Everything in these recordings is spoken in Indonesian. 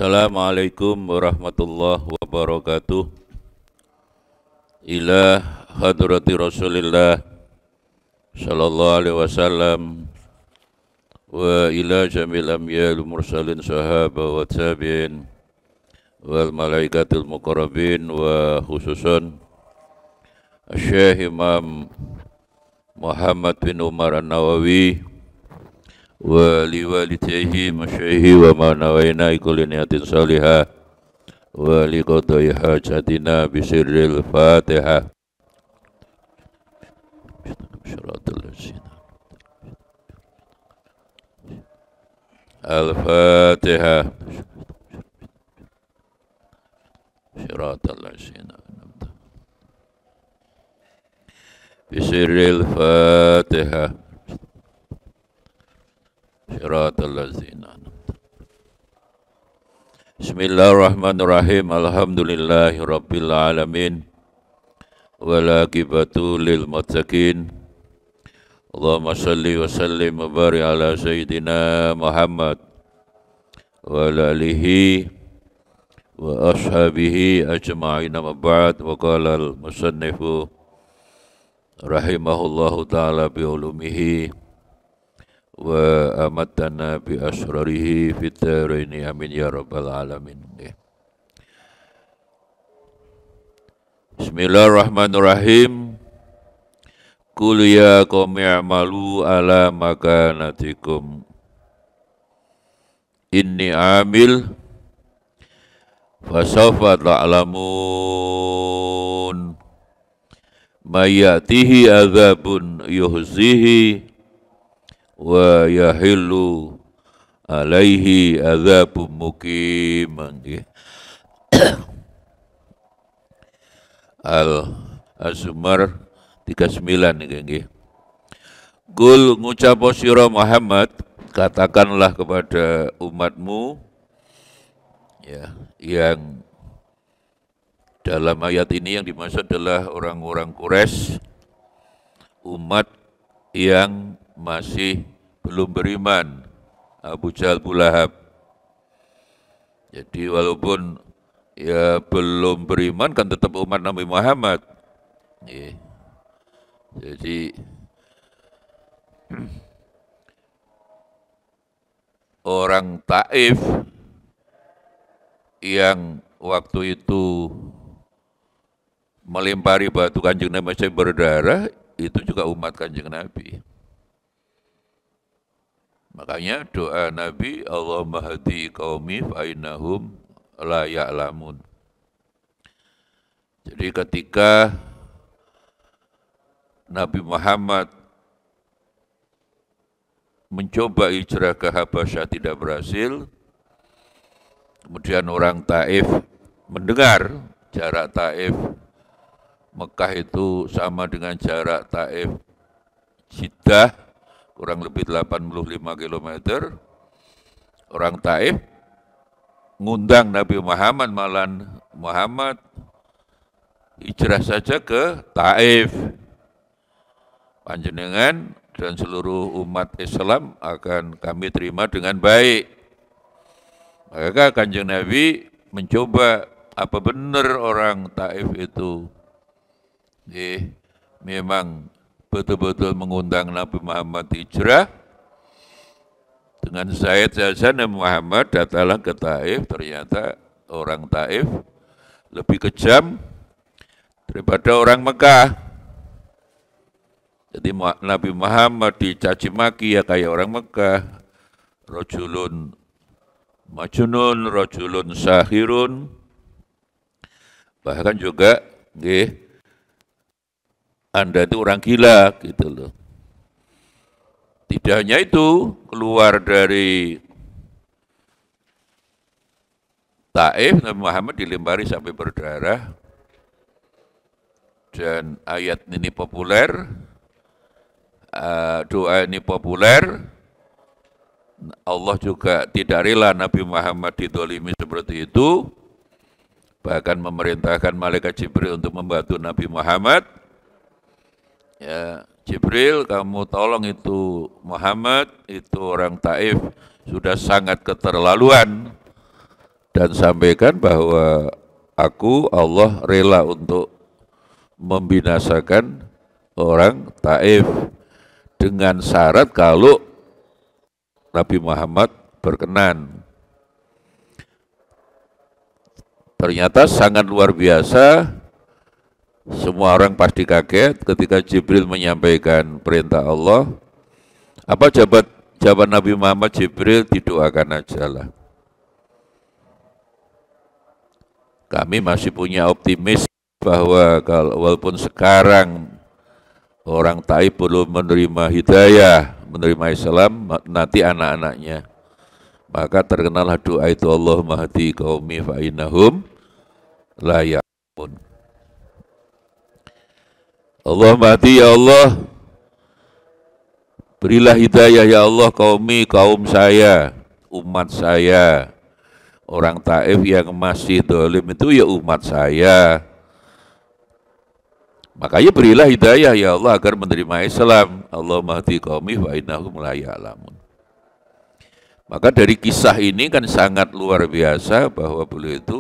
Assalamualaikum warahmatullahi wabarakatuh. Ila hadrati Rasulillah sallallahu alaihi wasallam wa ila jamil amyal mursalin sahaba wa tabi'in wal malaikatil muqarrabin wa khususan Syekh Imam Muhammad bin Umar An-Nawawi wa liwalidayhi masyaihi wa ma nawaina kulli niyatin salihah wa liqadai hajatina bisirril Fatihah. Al-Fatihah. Syiratal ladzina bisirril Fatihah. Syiratal ladzina. Bismillahirrahmanirrahim. Alhamdulillahi rabbil alamin. Wal aqibatu lil muttaqin. Allahumma shalli wa sallim wa barik ala sayyidina Muhammad wa ala alihi wa ashabihi ajma'in, amma ba'd. Wa qala al musannifu rahimahullahu ta'ala bi ulumihi wa amatana bi asrarihi fid dharaini, amin ya rabbal alamin. Bismillahirrahmanirrahim. Qul ya qaumi i'malu ala makanatikum inni amil fasawfa ta'lamun may ya'tihi adzabun yuhzihi wa yahillu alaihi adzabun muqim. Al-Zumar 39 nggih. Qul ngucap sira Muhammad, katakanlah kepada umatmu, ya, yang dalam ayat ini yang dimaksud adalah orang-orang Quraisy, umat yang masih belum beriman, Abu Jahal, Abu Lahab. Jadi walaupun ya belum beriman kan tetap umat Nabi Muhammad. Jadi orang Taif yang waktu itu melempari batu Kanjeng Nabi sampai berdarah, itu juga umat Kanjeng Nabi. Makanya doa Nabi, Allahumma hadi qaumi fa innahum la ya'lamun. Jadi ketika Nabi Muhammad mencoba hijrah ke Habasyah tidak berhasil, kemudian orang Taif mendengar jarak Taif Mekah itu sama dengan jarak Taif Jeddah, kurang lebih 85 km. Orang Taif ngundang Nabi Muhammad, malan Muhammad hijrah saja ke Taif. Panjenengan dan seluruh umat Islam akan kami terima dengan baik. Maka Kanjeng Nabi mencoba apa benar orang Taif itu memang betul-betul mengundang Nabi Muhammad hijrah. Dengan syahid saja Nabi Muhammad datanglah ke Taif, ternyata orang Taif lebih kejam daripada orang Mekah. Jadi Nabi Muhammad dicaci maki ya kayak orang Mekah. Rajulun majnun, rajulun sahirun. Bahkan juga Anda itu orang gila gitu loh. Tidak hanya itu, keluar dari Taif, Nabi Muhammad dilempari sampai berdarah. Dan ayat ini populer, doa ini populer. Allah juga tidak rela Nabi Muhammad didolimi seperti itu, bahkan memerintahkan malaikat Jibril untuk membantu Nabi Muhammad. Ya, Jibril, kamu tolong itu Muhammad, itu orang Taif sudah sangat keterlaluan. dan sampaikan bahwa aku Allah rela untuk membinasakan orang Taif dengan syarat kalau Nabi Muhammad berkenan. Ternyata sangat luar biasa, semua orang pasti kaget ketika Jibril menyampaikan perintah Allah. Apa jawaban Nabi Muhammad? Jibril, didoakan aja lah. Kami masih punya optimis bahwa walaupun sekarang orang Taif belum menerima hidayah, menerima Islam, nanti anak-anaknya. Maka terkenallah doa itu, Allahumma hadi qaumi fa innahum la ya'lamun. Allahumma hadi, ya Allah, berilah hidayah ya Allah kaum saya, umat saya. Orang Taif yang masih dolim itu ya umat saya. Makanya berilah hidayah ya Allah agar menerima Islam. Allahumma hadi qaumi fa innahum la ya'lamun. Maka dari kisah ini kan sangat luar biasa bahwa beliau itu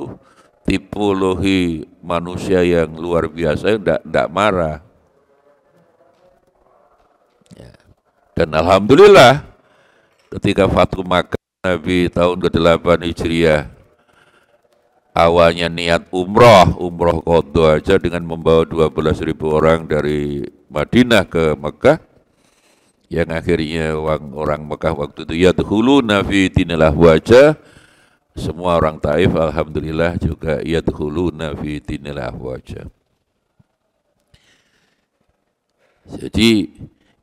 tipologi manusia yang luar biasa, tidak marah. Ya. Dan alhamdulillah ketika Fathu Makkah Nabi tahun ke-8 Hijriah, awalnya niat umroh qadha aja dengan membawa 12.000 orang dari Madinah ke Mekah, yang akhirnya orang Mekah waktu itu yadkhuluna fi dinillah wajah. Semua orang Taif alhamdulillah juga yadkhuluna fi dinillah wajah. Jadi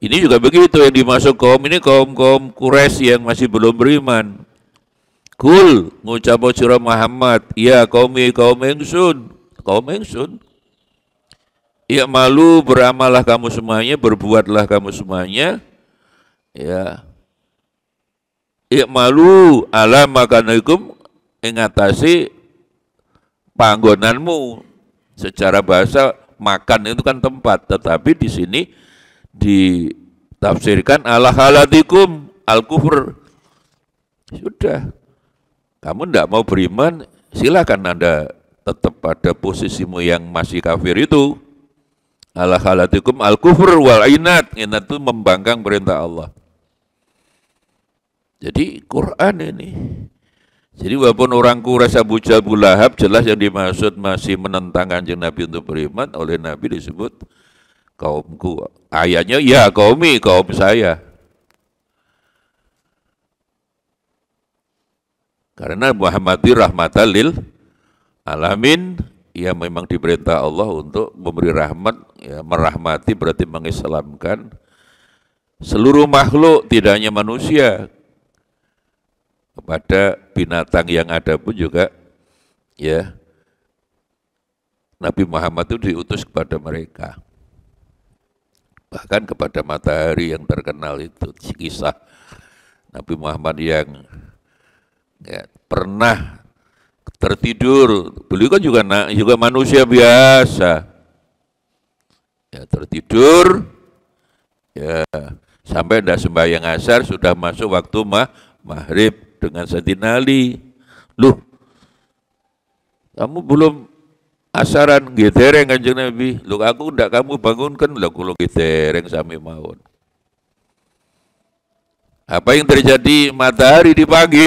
ini juga begitu, yang dimasuk kaum ini kaum Quraisy yang masih belum beriman. Kul ngucap surah Muhammad, ya kaum ingsun. Ya malu, beramallah kamu semuanya, berbuatlah kamu semuanya. Ya, ikmalu ala makanakum, ingatasi panggonanmu. Secara bahasa makan itu kan tempat, tetapi di sini ditafsirkan ala halatikum al-kufur. Sudah, kamu tidak mau beriman, silakan Anda tetap pada posisimu yang masih kafir itu. Ala halatikum al-kufur wal inat itu membangkang perintah Allah. Jadi Quran ini. Jadi walaupun orang Quraisy Abu Jahal, Abu Lahab, jelas yang dimaksud masih menentang Kanjeng Nabi untuk beriman, oleh Nabi disebut kaumku. Ayatnya ya kaum saya. Karena Muhammadir rahmatan lil alamin, ia memang diperintah Allah untuk memberi rahmat, ya, merahmati berarti mengislamkan seluruh makhluk, tidak hanya manusia. Kepada binatang yang ada pun juga, ya, Nabi Muhammad itu diutus kepada mereka. Bahkan kepada matahari yang terkenal itu, kisah Nabi Muhammad yang ya, pernah tertidur. Beliau kan juga manusia biasa. Ya, tertidur, ya, sampai tidak sembahyang asar, sudah masuk waktu maghrib dengan Sayyidina Ali. Loh, kamu belum asaran, gedereng Kanjeng Nabi. Loh, aku ndak kamu bangunkan, lah kulo gedereng sami mawon. Apa yang terjadi? Matahari di pagi.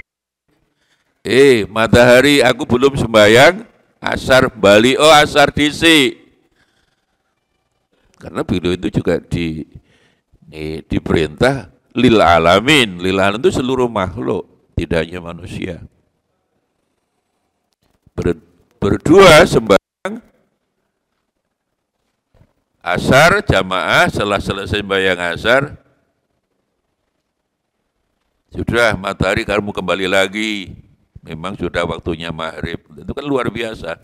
Matahari, aku belum sembahyang asar, bali, asar disi. Karena beliau itu juga diperintah lil alamin. Lil alamin itu seluruh makhluk, tidak hanya manusia. Berdua sembahyang asar jamaah, setelah selesai sembahyang asar, sudah matahari kamu kembali lagi. Memang sudah waktunya maghrib. Itu kan luar biasa.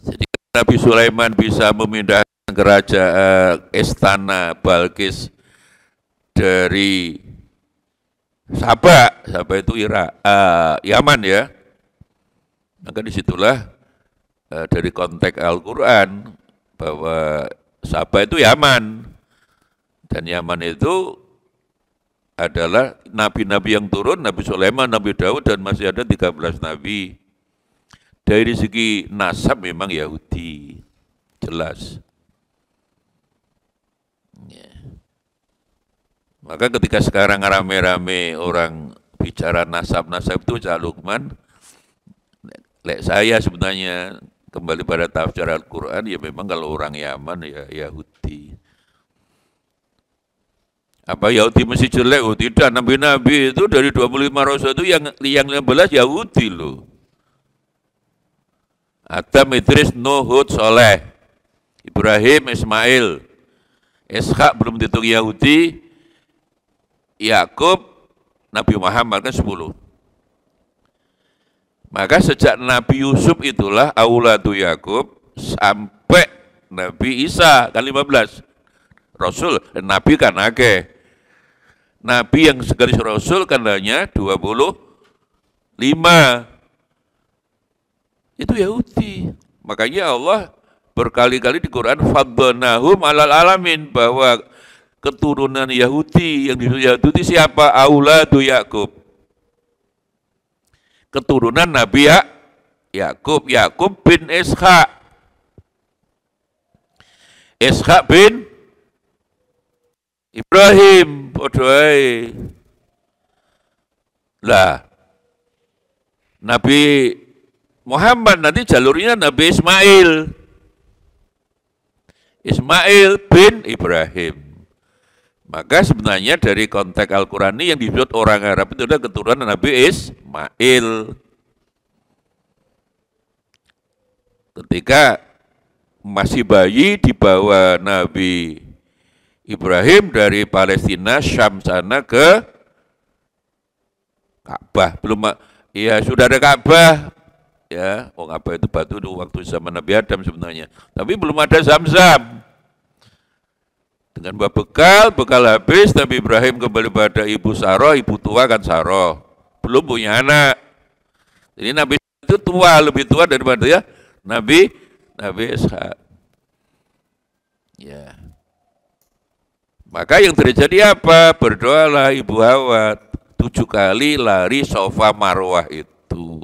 Jadi Nabi Sulaiman bisa memindahkan kerajaan istana Balkis dari Sabah itu Yaman, ya. Maka disitulah dari konteks Al-Quran bahwa Sabah itu Yaman, dan Yaman itu adalah nabi-nabi yang turun, Nabi Sulaiman, Nabi Daud, dan masih ada 13 nabi. Dari segi nasab memang Yahudi, jelas. Ya. Maka ketika sekarang rame-rame orang bicara nasab-nasab itu, Cak Lukman, saya sebenarnya kembali pada tafsir Al-Quran, ya memang kalau orang Yaman ya Yahudi. Apa Yahudi mesti jelek? Oh tidak, nabi-nabi itu dari 25 rasul itu yang 15 Yahudi loh. Adam, Idris, Nuh, Hud, Soleh, Ibrahim, Ismail, Ishak belum dihitung Yahudi, Yakub, Nabi Muhammad kan 10. Maka sejak Nabi Yusuf itulah auladu Yakub sampai Nabi Isa kan 15. Rasul, Nabi kan akeh. Nabi yang segaris Rasul kan hanya 25. Itu Yahudi. Makanya Allah berkali-kali di Quran faddalnahum alal alamin, bahwa keturunan Yahudi yang disebut Yahudi siapa? Auladu Yakub. Keturunan Nabi Yakub, Yakub bin Ishak. Ishak bin Ibrahim, bodoh. Lah, Nabi Muhammad nanti jalurnya Nabi Ismail. Ismail bin Ibrahim. Maka sebenarnya dari konteks Al-Quran ini yang disebut orang Arab itu adalah keturunan Nabi Ismail. Ketika masih bayi dibawa Nabi Ibrahim dari Palestina, Syam sana ke Ka'bah. Belum, ya sudah ada Ka'bah. Ya, Ka'bah itu batu itu waktu zaman Nabi Adam sebenarnya. Tapi belum ada Zam-Zam. Dengan bekal habis, Nabi Ibrahim kembali pada ibu Saroh, ibu tua kan Saroh. Belum punya anak. Jadi Nabi itu tua, lebih tua daripada ya Nabi Ishak. Ya. Maka yang terjadi apa? Berdoalah Ibu Hawa 7 kali lari Safa Marwah itu.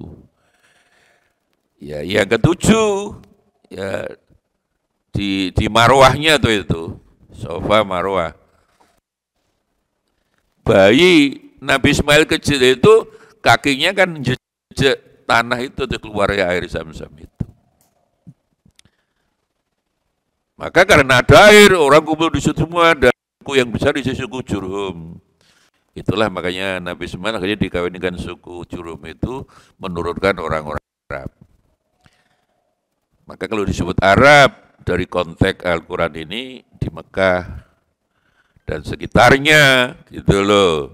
Ya, yang ketujuh ya di Marwahnya itu Safa Marwah. Bayi Nabi Ismail kecil itu kakinya kan jejak tanah itu keluar air Zam-Zam itu. Maka karena ada air, orang kumpul di situ semua, dan suku yang besar di suku Jurhum. Itulah makanya Nabi Ismail akhirnya dikawinkan suku Jurhum itu menurunkan orang-orang Arab. Maka kalau disebut Arab dari konteks Al-Quran ini di Mekah dan sekitarnya gitu loh.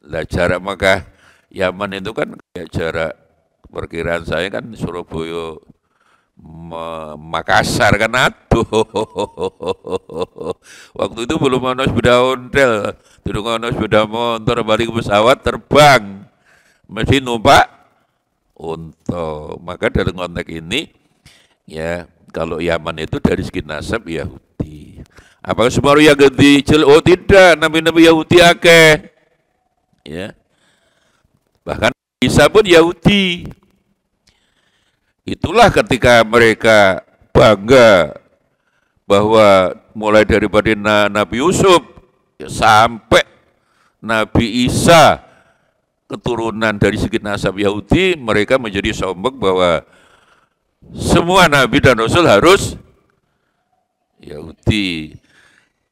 Lah jarak Mekah Yaman itu kan kayak jarak perkiraan saya kan Surabaya Makassar kan, aduh. Waktu itu belum ada sepeda ontel, tidak ada sepeda motor, balik pesawat terbang, mesti numpak unta. Maka dalam konteks ini, ya kalau Yaman itu dari segi nasab Yahudi. Apakah semua orang Yahudi? Oh tidak, nabi-nabi Yahudi akeh. Ya, bahkan Isa pun Yahudi. Itulah ketika mereka bangga bahwa mulai daripada Nabi Yusuf ya, sampai Nabi Isa keturunan dari segi nasab Yahudi, mereka menjadi sombong bahwa semua Nabi dan Rasul harus Yahudi.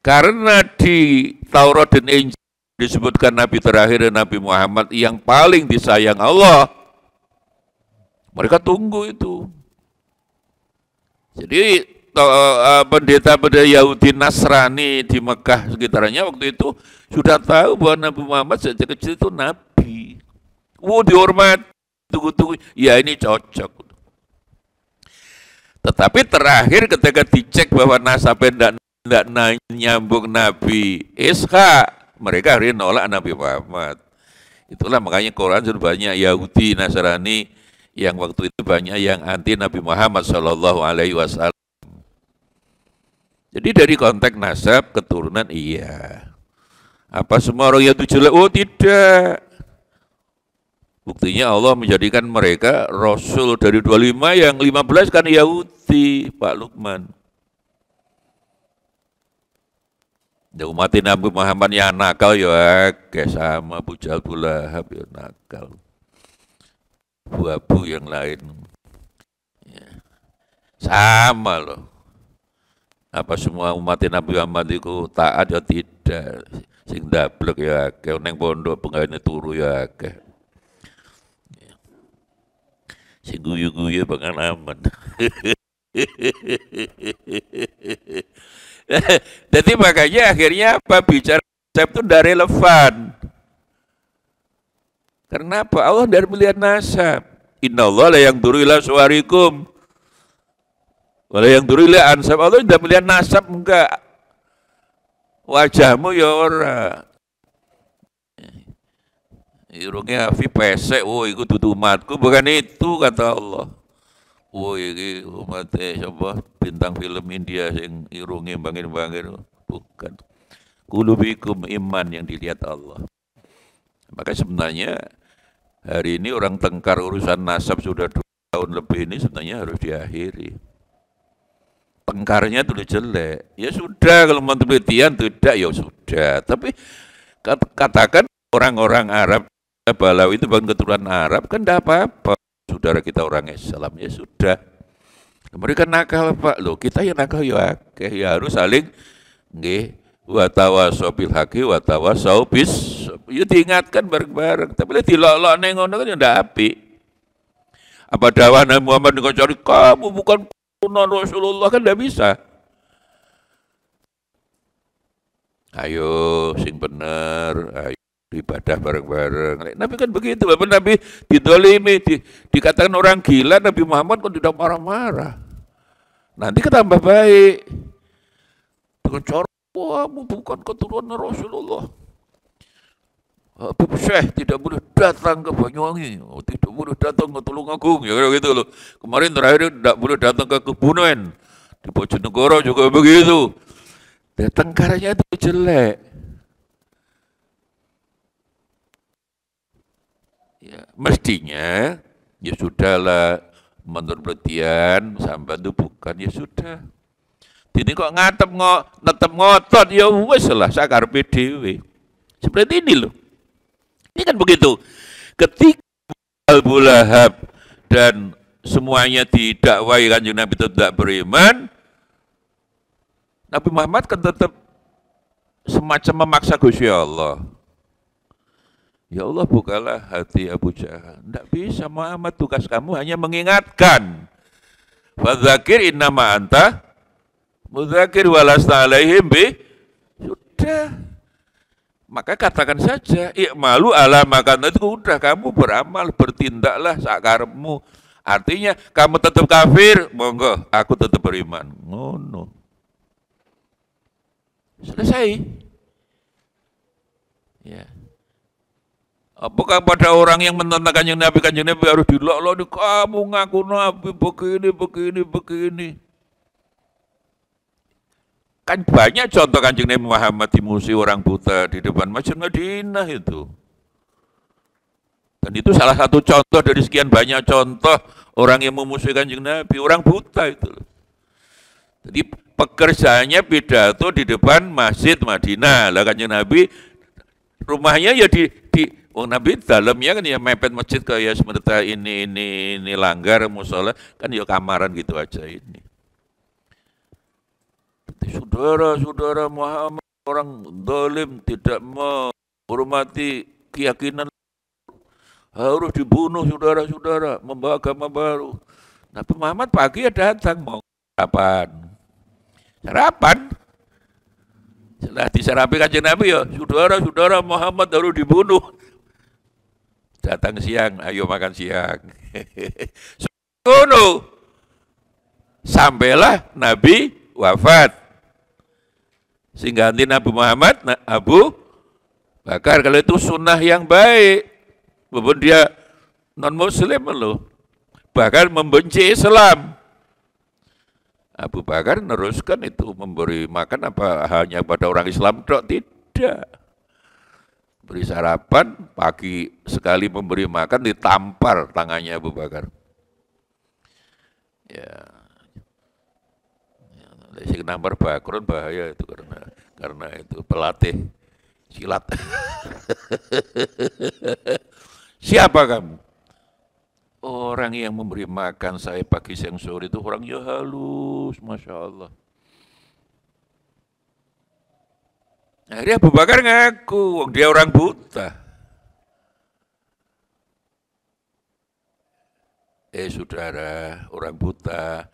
Karena di Taurat dan Injil disebutkan Nabi terakhir Nabi Muhammad yang paling disayang Allah. Mereka tunggu itu. Jadi pendeta-pendeta Yahudi Nasrani di Mekah sekitarnya waktu itu sudah tahu bahwa Nabi Muhammad sejak kecil itu Nabi. Dihormat, tunggu-tunggu, ya ini cocok. Tetapi terakhir ketika dicek bahwa nasabnya tidak nyambung Nabi Ishak, mereka akhirnya nolak Nabi Muhammad. Itulah makanya Quran sudah banyak Yahudi Nasrani yang waktu itu banyak yang anti Nabi Muhammad SAW. Jadi dari konteks nasab keturunan iya. Apa semua orang Yahudi jelek? Oh tidak. Buktinya Allah menjadikan mereka Rasul dari 25, yang 15 kan Yahudi, Pak Lukman. Ya umat Nabi Muhammad yang nakal ya kayak sama Abu Jahal, Abu Lahab ya nakal. Abu yang lain. Ya. Sama loh. Apa semua umat Nabi Muhammad itu taat ya tidak. Sing dablek ya akeh, neng pondok penggaweane turu ya akeh. Sing guyu-guyu pengalaman. Jadi makanya akhirnya apa, bicara konsep itu tidak relevan. Karena apa? Allah tidak melihat nasab. Innallaha la yanzuru ila suwarikum wa la yanzuru ila ansab. Allah tidak melihat nasab, enggak. Wajahmu ya ora. Irungnya Hafi pesek, oh itu tutu umatku, bukan itu kata Allah. Oh ini umatnya siapa bintang film India yang irungnya bangin-bangin, bukan. Kulubikum iman yang dilihat Allah. Maka sebenarnya hari ini orang tengkar urusan nasab sudah 2 tahun lebih ini sebenarnya harus diakhiri. Tengkarnya itu jelek, ya sudah kalau mau penelitian tidak ya sudah. Tapi katakan orang-orang Arab, Balawi itu bukan keturunan Arab kan tidak apa-apa. Saudara kita orang Islam ya sudah. Mereka nakal Pak, loh kita yang nakal ya harus saling nggih wa tawasau bil haqi wa tawasau bis. Ya diingatkan bareng-bareng. Tapi dilok-lok ning ngono kan ya ndak apik. Apa dakwah Nabi Muhammad dikocori kamu bukan keturunan Rasulullah kan ndak bisa. Ayo sing bener, ayo ibadah bareng-bareng. Nabi kan begitu, walaupun Nabi didolimi, dikatakan orang gila, Nabi Muhammad kok tidak marah-marah. Nanti ketambah baik. Dengan cara, kamu bukan keturunan Rasulullah. Habib Syekh tidak boleh datang ke Banyuwangi, tidak boleh datang ke Tulungagung, ya gitu loh. Kemarin terakhir tidak boleh datang ke Kebumen, di Bojonegoro juga begitu. Tengkarnya itu jelek. Ya, mestinya ya sudahlah, menurut penelitian sampai itu bukan, ya sudah. Ini kok netep ngotot ya wes lah sakarpe dhewe. Seperti ini loh. Ini kan begitu. Ketika Abu Lahab dan semuanya didakwai Kanjeng Nabi tidak beriman, Nabi Muhammad kan tetap semacam memaksa Gusti Allah. Ya Allah bukalah hati Abu Jahal. Tidak bisa Muhammad, tugas kamu hanya mengingatkan. Fadzakir innama anta mudzakir walasta alaihim bi. Sudah. Maka katakan saja, i'malu ala makan itu udah, kamu beramal, bertindaklah sakarepmu. Artinya kamu tetap kafir, monggo, aku tetap beriman. Ngono. Selesai. Ya. Apakah pada orang yang menentang Kanjeng Nabi harus dilok-lok, kamu ngaku Nabi begini. Kan banyak contoh Kanjeng Nabi Muhammad dimusuhi orang buta di depan Masjid Madinah itu. Dan itu salah satu contoh dari sekian banyak contoh orang yang memusuhi Kanjeng Nabi, orang buta itu. Jadi pekerjaannya pidato di depan Masjid Madinah. Lah Kanjeng Nabi rumahnya ya di Nabi dalamnya kan ya mepet masjid kayak semerta ini langgar musola kan ya kamaran gitu aja ini. Saudara-saudara Muhammad orang zalim tidak menghormati keyakinan, harus dibunuh saudara-saudara, membawa agama baru. Nabi Muhammad pagi ya datang mau sarapan. Setelah disarapi Kanjeng Nabi ya, saudara-saudara Muhammad harus dibunuh. Datang siang, ayo makan siang. Sono. Sampailah Nabi wafat. Sehingga nanti Nabi Muhammad, Abu Bakar, kalau itu sunnah yang baik. Walaupun dia non-muslim loh. Bahkan membenci Islam. Abu Bakar meneruskan itu, memberi makan apa hanya pada orang Islam? Tidak. beri sarapan, pagi sekali memberi makan, ditampar tangannya Abu Bakar. Ya, si nampar bakron bahaya itu karena itu pelatih silat. Siapa kamu? Orang yang memberi makan saya pagi siang sore itu orangnya halus, Masya Allah. Akhirnya Abu Bakar ngaku, dia orang buta. Saudara, orang buta,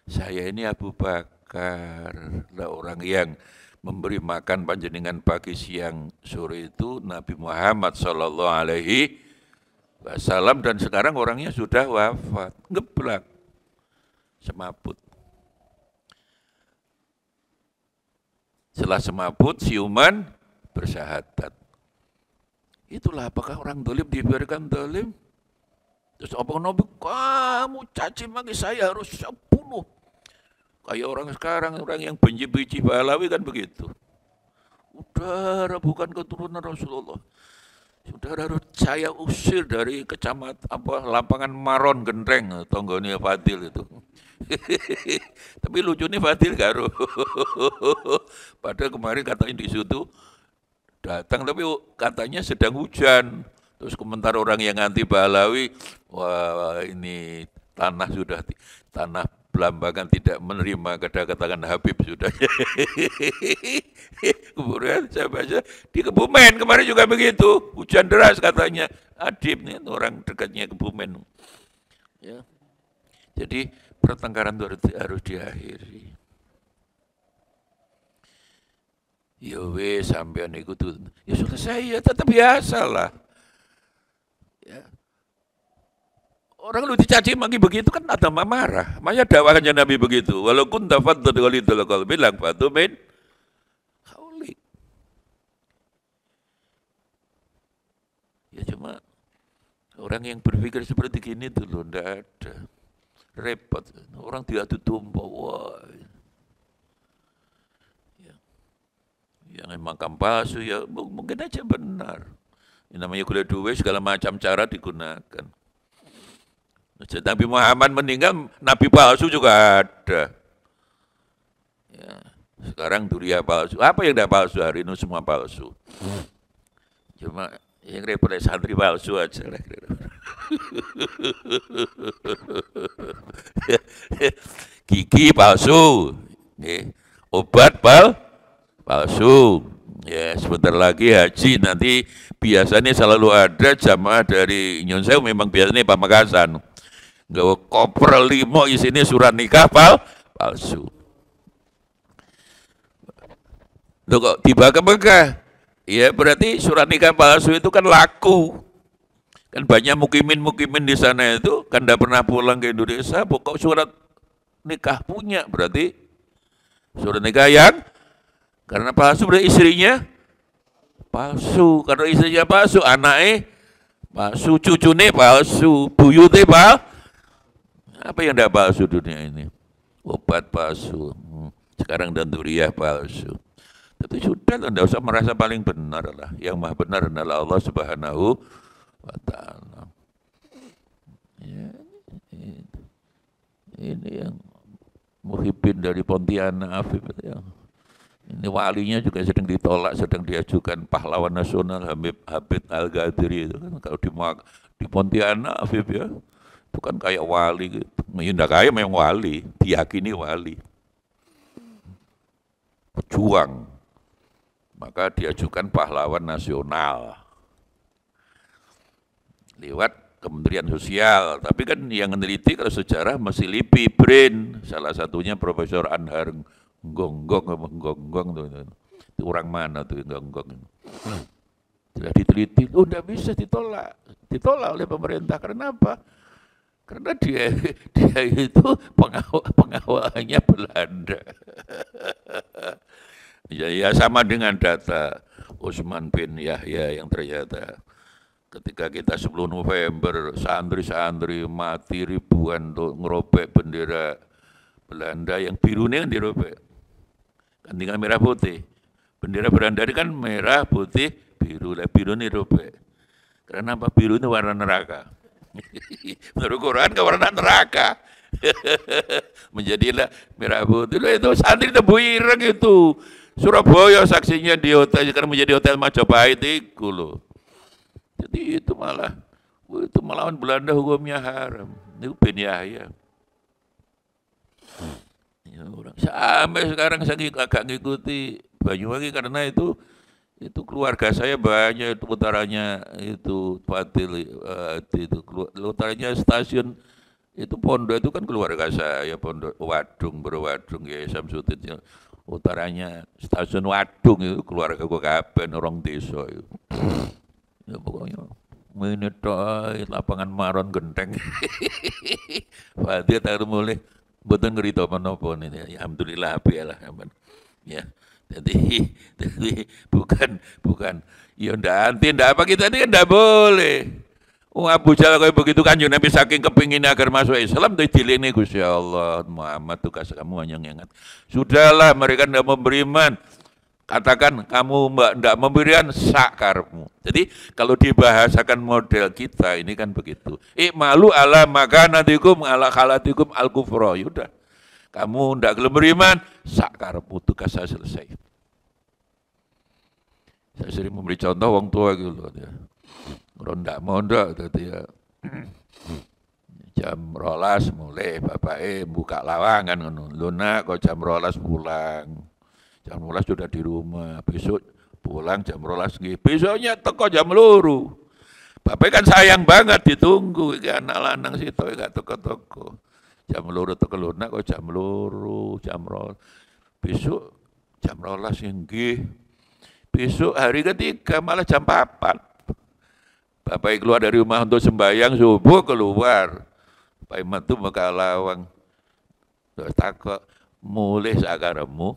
saya ini Abu Bakar, orang yang memberi makan panjenengan pagi siang sore itu Nabi Muhammad Sallallahu Alaihi Wasallam, dan sekarang orangnya sudah wafat, ngeblak, semaput. Setelah semaput, siuman bersyahadat. Itulah apakah orang dolim dibiarkan dolim? Terus apa Nabi, kamu caci maki saya harus bunuh. Kayak orang sekarang, orang yang benci-benci pahlawi kan begitu. Saudara bukan keturunan Rasulullah. Saudara harus saya usir dari lapangan Maron Gendreng, tonggone Fadil itu. Tapi lucunya Fadil karo. Padahal kemarin katanya di situ datang, tapi katanya sedang hujan. Terus komentar orang yang anti Pahlawi, wah ini tanah Belambangan tidak menerima kedatangan Habib sudah. Kemudian saya baca di Kebumen kemarin juga begitu, hujan deras katanya. Adib nih orang dekatnya Kebumen. Ya. Jadi pertengkaran itu harus diakhiri. Ya wes sampean ikut, ya selesai ya, tetap biasalah. Ya. Orang lu dicaci maki begitu kan ada marah. Makanya dakwahannya Nabi begitu. Walaupun tafadhal qalidul qalbi lang fatu min haulik. Ya cuma orang yang berpikir seperti gini tuh loh, enggak ada. Repot. Orang diadu domba. Wah. Ya. Yang emang palsu ya mungkin aja benar. Ini namanya gula duit, segala macam cara digunakan. Nabi Muhammad meninggal, Nabi palsu juga ada. Ya, sekarang duria palsu. Apa yang tidak palsu hari ini semua palsu. Cuma yang repot santri palsu aja lah. Gigi palsu, obat palsu. Ya sebentar lagi haji, nanti biasanya selalu ada jamaah dari Nyon Sewu, memang biasanya Pamekasan. Gawa koper 5 isinya surat nikah palsu. Loh kok tiba ke Mekah? Ya berarti surat nikah palsu itu kan laku. Kan banyak mukimin di sana itu kan tidak pernah pulang ke Indonesia, pokok surat nikah punya, berarti surat nikah yang karena palsu berarti istrinya palsu. Karena istrinya palsu, anaknya palsu, cucunya palsu, buyutnya palsu. Apa yang tidak palsu dunia ini? Obat palsu. Sekarang dan duriah palsu. Tapi sudah, tidak usah merasa paling benar lah. Yang maha benar adalah Allah Subhanahu wa Ta'ala. Ya, ini yang muhibbin dari Pontianak Afif. Ini walinya juga sedang ditolak, sedang diajukan pahlawan nasional Habib Al-Ghadiri itu kan kalau di Pontianak Afif ya. Itu kan kayak wali gitu. Tidak kayak memang wali, diyakini wali. Pejuang. Maka diajukan pahlawan nasional. Lewat Kementerian Sosial. Tapi kan yang meneliti kalau sejarah masih LIPI, BRIN. Salah satunya Profesor Anhar Gonggong itu orang mana tuh Gonggong? Sudah diteliti, tidak bisa ditolak oleh pemerintah. Kenapa? Karena dia itu pengawalnya Belanda. Ya sama dengan data Utsman bin Yahya yang ternyata ketika kita 10 November santri-santri mati ribuan untuk ngerobek bendera Belanda, yang birunya kan dirobek. Kan tinggal merah putih. Bendera Belanda kan merah putih biru lah, biru ini robek. Karena apa? Biru ini warna neraka. Menurut Quran ke warna neraka. Menjadilah merah putih. Itu santri Tebu Ireng itu. Surabaya saksinya di hotel, sekarang menjadi hotel Majapahit itu loh. Jadi itu malah itu melawan Belanda hukumnya haram. Itu Ben Yahya. Ya, orang sampai sekarang saya agak ngikuti Banyuwangi karena itu keluarga saya banyak, itu utaranya itu Fatil, itu utaranya stasiun itu Pondok itu kan keluarga saya, Pondok Wadung Berwadung ya Samsudin, utaranya stasiun Wadung itu keluarga gue kabeh orang desa itu. Ya pokoknya ini lapangan Maron Genteng. Fatil tak mulai betul ngerito menapa ini. Alhamdulillah apilah ya. Jadi bukan ya ndak apa kita ini kan ndak boleh. Abu Jahal kayak begitu kan Nabi saking kepingin agar masuk Islam itu dilini Gusti Allah Muhammad tugas kamu hanya ingat. Sudahlah mereka ndak memberi iman. Katakan kamu ndak memberikan sakarmu. Jadi kalau dibahasakan model kita ini kan begitu. Malu ala makanatikum ala khalatikum al kufra. Udah. Kamu ndak gelem beriman, sakarmu tugas saya selesai. Saya sering memberi contoh wong tua gitu loh ya. Orang ndak mondok tadi ya. Jam 12 mulai bapake buka lawangan ngono. Lho nak kok jam 12 pulang. Jam 12 sudah di rumah. Besok pulang jam 12 nggih. Besoknya teko jam 2. Bapak kan sayang banget ditunggu iki anak lanang situ gak teko-teko. Jam 2 teko lunak kok jam 2, jam 2. Besok jam 12 nggih. Besok hari ketiga malah jam 4. Bapak keluar dari rumah untuk sembahyang subuh keluar. Pak Imam itu buka lawang. Terus takut mulai sakaremu.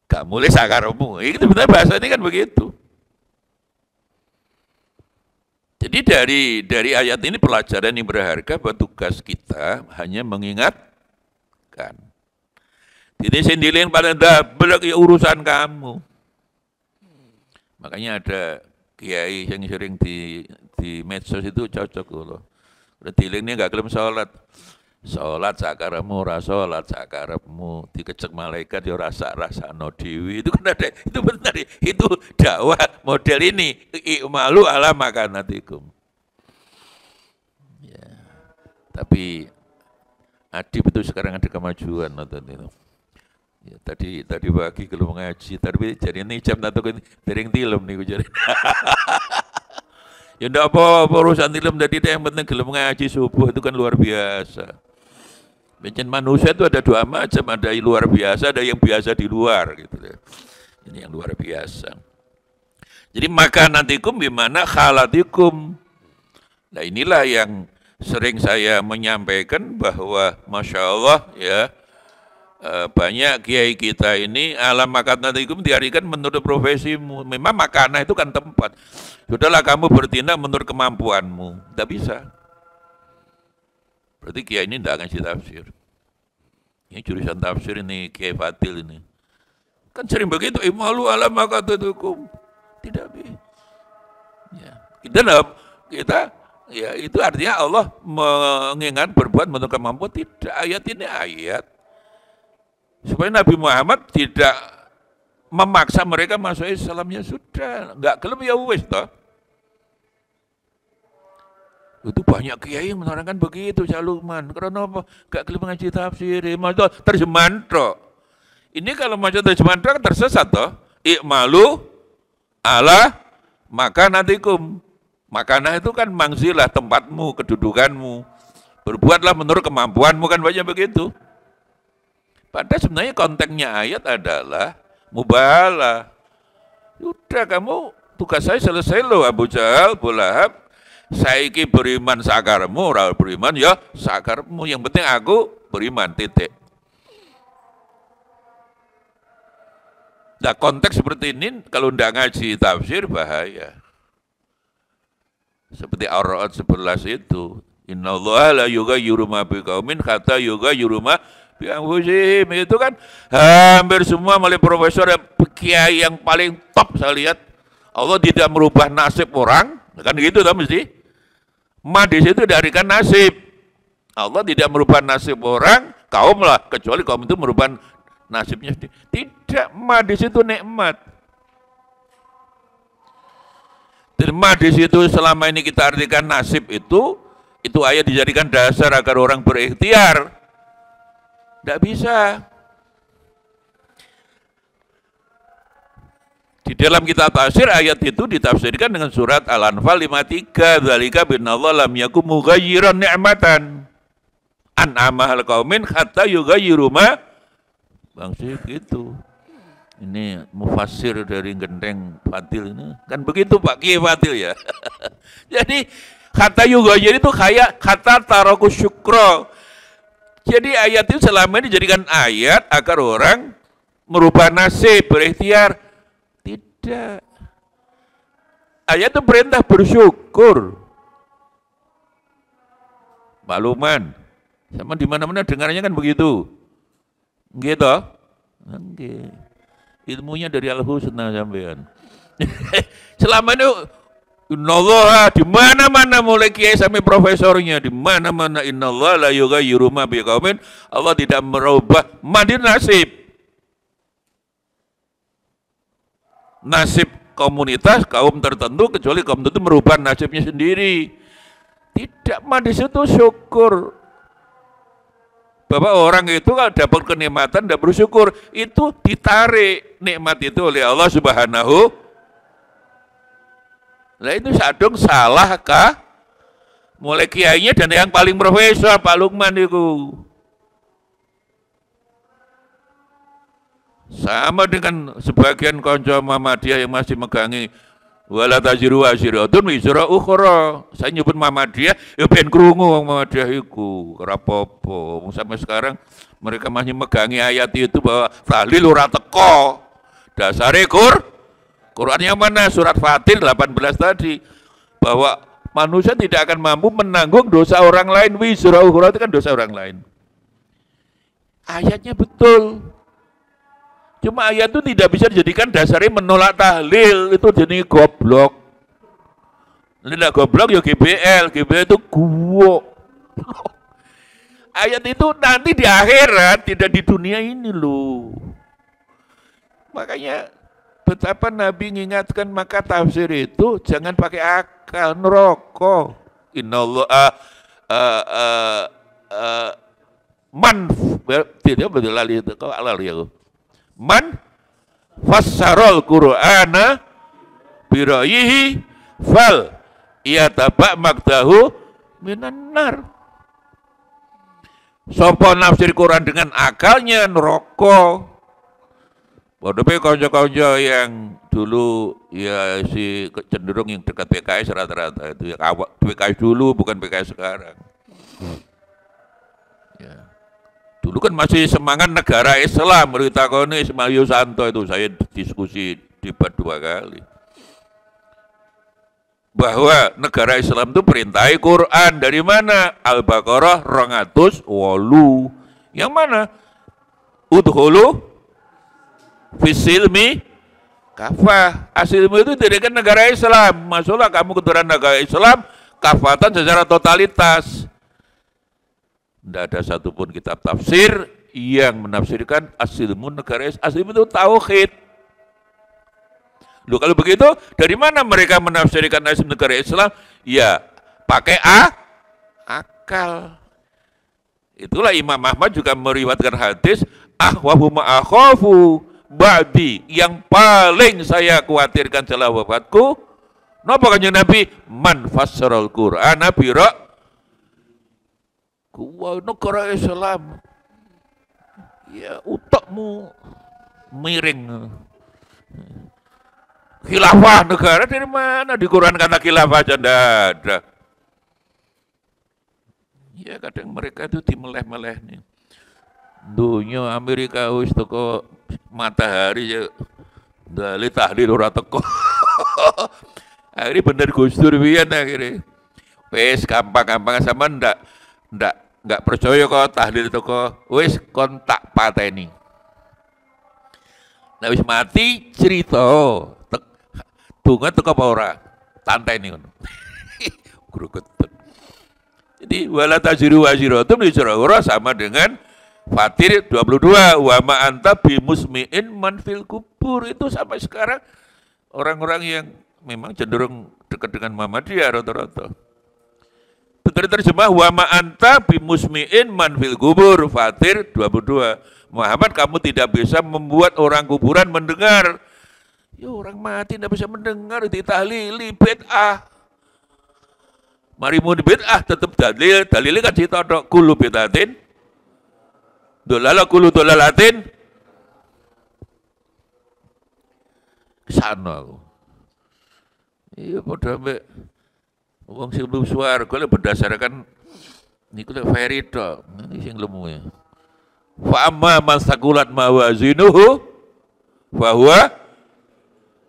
Gak mulai sakaremu. Itu benar bahasa ini kan begitu. Jadi dari ayat ini pelajaran yang berharga buat tugas kita hanya mengingatkan. Ini sendirian pada belak ya urusan kamu. Makanya ada kiai yang sering di medsos itu cocok loh. Udah dilingnya nggak kelem sholat sakaremu, sholat sakaremu, dikecek malaikat ya rasa no dewi. Itu kan ada, itu benar, itu dakwah model ini. I'malu ala makanatikum. Ya. Tapi Adib itu sekarang ada kemajuan nonton itu. Ya, tadi pagi kalau ngaji, tapi jadi ini jam atau dereng tilem nih jadi. Ya enggak apa-apa urusan tilem tadi yang penting gelem ngaji subuh itu kan luar biasa. Bencana manusia itu ada dua macam, ada yang luar biasa, ada yang biasa di luar gitu ya. Ini yang luar biasa. Jadi makanatikum bimana khalatikum. Nah inilah yang sering saya menyampaikan bahwa Masya Allah ya, banyak kiai kita ini alam makanatikum diartikan menurut profesimu. Memang makanah itu kan tempat. Sudahlah kamu bertindak menurut kemampuanmu. Tidak bisa. Berarti kiai ini tidak ngasih tafsir. Ini jurusan tafsir ini Kiai Fatil ini. Kan sering begitu. Malu alam makanatikum. Tidak bisa. Ya. Kita ya itu artinya Allah mengingat berbuat menurut kemampuan. Tidak. Ayat ini ayat supaya Nabi Muhammad tidak memaksa mereka masuk Islamnya sudah, enggak gelem ya wis toh. Itu banyak kiai yang menerangkan begitu Cak Lukman. Karena apa? Enggak gelem ngaji tafsir, maksud terjemahan toh. Ini kalau macam terjemahan toh tersesat toh. I'malu ala makanatikum. Makanah itu kan mangzilah, tempatmu, kedudukanmu. Berbuatlah menurut kemampuanmu kan banyak begitu. Padahal sebenarnya konteksnya ayat adalah mubahalah. Udah kamu tugas saya selesai loh Abu Jahal, Abu Lahab. Saiki beriman sakarmu, ora beriman ya sakarmu. Yang penting aku beriman titik. Nah konteks seperti ini kalau ndak ngaji tafsir bahaya. Seperti Ar-Ra'd 11 itu. Innallaha la yughayyiru ma biqaumin hatta yughayyiru ma itu kan hampir semua mulai profesor dan kiai yang paling top saya lihat Allah tidak merubah nasib orang, kan gitu kan mesti. Ma di situ darikan nasib. Allah tidak merubah nasib orang, kaum lah, kecuali kaum itu merubah nasibnya sendiri. Tidak, ma di situ nikmat. Dan ma di situ selama ini kita artikan nasib itu ayat dijadikan dasar agar orang berikhtiar. Tidak bisa. Di dalam kitab tafsir ayat itu ditafsirkan dengan surat Al-Anfal 53, dzalika binallah lam yakum mughayyiran ni'matan an'amahal qaumin hatta yughayyiru ma bangsa gitu. Ini mufassir dari Gendeng Fatil ini. Kan begitu Pak Kiai Fatil ya. Jadi kata yughayir itu kayak kata taraku syukra. Jadi ayat itu selama ini dijadikan ayat agar orang merubah nasib, berikhtiar. Tidak. Ayat itu perintah bersyukur. Makluman. Sama di mana-mana dengarnya kan begitu. Gitu. Nggih. Ilmunya dari Al-Husna sampean. Selama ini innallaha di mana-mana mulai kiai sampai profesornya di mana-mana innallaha la yughayyiru ma biqaumin, Allah tidak merubah madi nasib komunitas kaum tertentu kecuali kaum tertentu merubah nasibnya sendiri. Tidak, mah di situ syukur. Bahwa orang itu kalau dapat kenikmatan dan bersyukur, itu ditarik nikmat itu oleh Allah Subhanahu. Nah itu sadung salah kah? Mulai kiainya dan yang paling profesor Pak Lukman itu. Sama dengan sebagian konco Muhammadiyah yang masih megangi wala taziru waziratun wizra ukhra. Saya nyebut Muhammadiyah ya ben krungu wong Muhammadiyah iku ora apa-apa. Sampai sekarang mereka masih megangi ayat itu bahwa tahlil ora teko. Dasare Quran yang mana? Surat Fatir 18 tadi. Bahwa manusia tidak akan mampu menanggung dosa orang lain. Wizra ukhra itu kan dosa orang lain. Ayatnya betul. Cuma ayat itu tidak bisa dijadikan dasarnya menolak tahlil, itu jadi goblok. Tidak goblok ya GBL itu guwok. Ayat itu nanti di akhirat, tidak di dunia ini loh. Makanya betapa Nabi mengingatkan maka tafsir itu jangan pakai akal, neraka. Innallaha man tidak betul lali itu kau lali aku. Man fassarul Qur'ana birayihi fal yataba makdahu minan nar. Sapa nafsir Quran dengan akalnya neraka. Padahal kanca-kanca yang dulu ya si cenderung yang dekat PKS rata-rata itu ya PKS dulu bukan PKS sekarang. Ya. Dulu kan masih semangat negara Islam, ditakoni Ismail Yusanto itu saya diskusi debat 2 kali. Bahwa negara Islam itu perintahi Quran dari mana? Al-Baqarah 208. Yang mana? Udhulu fisilmi kafah. Asilmu itu tidak kan negara Islam. Masuklah kamu ke dalam negara Islam, kafatan secara totalitas. Tidak ada satupun kitab tafsir yang menafsirkan asilmu negara Islam. Asilmu itu tauhid. Loh kalau begitu, dari mana mereka menafsirkan asilmu negara Islam? Ya, pakai akal. Itulah Imam Ahmad juga meriwayatkan hadis, ahwahu ma'akhafu ba'di, yang paling saya khawatirkan setelah wafatku. Napa kanjeng Nabi? Man fassaral Qur'ana bira kuwa negara Islam. Ya utakmu miring. Khilafah negara dari mana? Di Quran kata khilafah aja ndak ada. Ya kadang mereka itu dimeleh-meleh nih. Dunia Amerika wis teko matahari ya dalih tahlil ora teko. Akhirnya bener Gus Dur pian akhirnya. Wis gampang-gampang sama ndak percaya kok tahlil teko wis kontak pateni. Nah wis mati cerita Bunga teko apa ora? Tantai nih ngono. Gregetan. Jadi wala taziru waziratun wizra ukhra sama dengan Fatir 22, wa ma anta bimusmi'in man fil kubur. Itu sampai sekarang orang-orang yang memang cenderung dekat dengan Muhammadiyah rata-rata. Betul terjemah wa ma anta bimusmi'in man fil kubur, Fatir 22. Muhammad, kamu tidak bisa membuat orang kuburan mendengar. Ya orang mati tidak bisa mendengar, ditahlili bid'ah. Mari mau bid'ah tetap dalil, dalilnya kan cerita dok kulu bid'atin, dolala kulu dolalatin, kesana aku. Iya pada ambek wong sing belum swarga le berdasarkan niku lek fairy tok, ini sing lemu ya. Fa amma man saqulat mawazinuhu fa huwa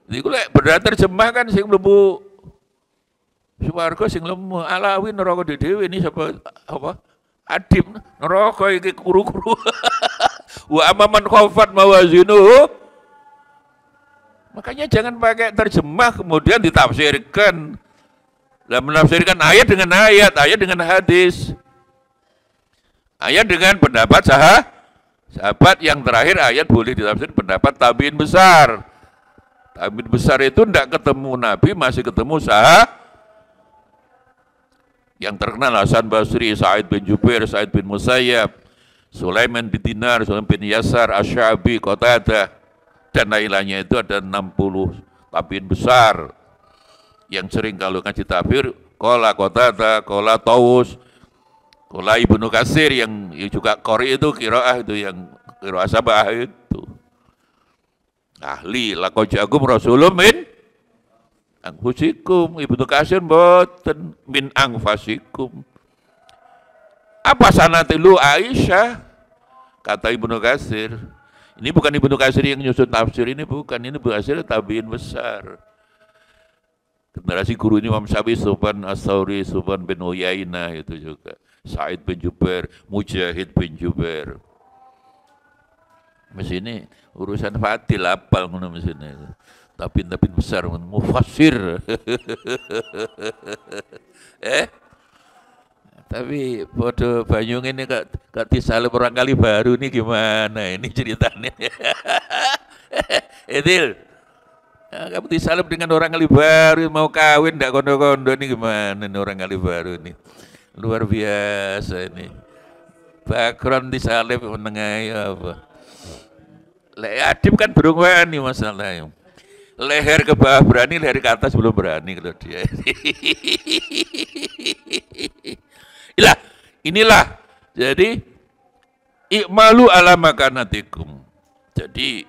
niku lek berdasar terjemah kan sing mlebu swarga sing lemu alawi neraka dhewe ini sapa apa? Adim neraka iki kuru-kuru. Wa amman khafat mawazinuhu. Makanya jangan pakai terjemah kemudian ditafsirkan. Lah menafsirkan ayat dengan ayat dengan hadis. Ayat dengan pendapat sahabat yang terakhir ayat boleh ditafsir pendapat tabiin besar. Tabiin besar itu tidak ketemu Nabi, masih ketemu yang terkenal Hasan Basri, Sa'id bin Jubair, Sa'id bin Musayyab, Sulaiman bin Dinar, Sulaiman bin Yasar, Asy-Sya'bi, Qatadah, dan lain-lainnya. Itu ada 60 tabiin besar yang sering kalau ngaji tafsir, qala Qatadah, qala Tawus, qala Ibnu Katsir yang juga qori itu qiraah itu yang qiraah sabah itu. Ahli laqad ja'akum rasulun min anfusikum, Ibnu Katsir mboten min anfasikum. Apa sanatilu Aisyah? Kata Ibnu Katsir. Ini bukan Ibnu Katsir yang nyusun tafsir, ini bukan, ini Ibnu Katsir tabiin besar. Generasi guru ini Imam Syafi'i, Sufyan Ats-Tsauri, Sufyan bin Uyainah itu juga. Sa'id bin Jubair, Mujahid bin Jubair. Mesini urusan Fadil apal ngono mesini. Tapi besar mufassir. Tapi bodoh Banyung ini kak disalib orang kali baru ini gimana ini ceritanya? Edil, kamu disalib dengan orang kali baru mau kawin ndak kondo-kondo ini gimana ini orang kali baru ini? Luar biasa ini. Background disalib menengahi apa? Adib kan burung wani masalahnya. Leher ke bawah berani, leher ke atas belum berani kalau dia. Inilah. Jadi i'malu ala makanatikum. Jadi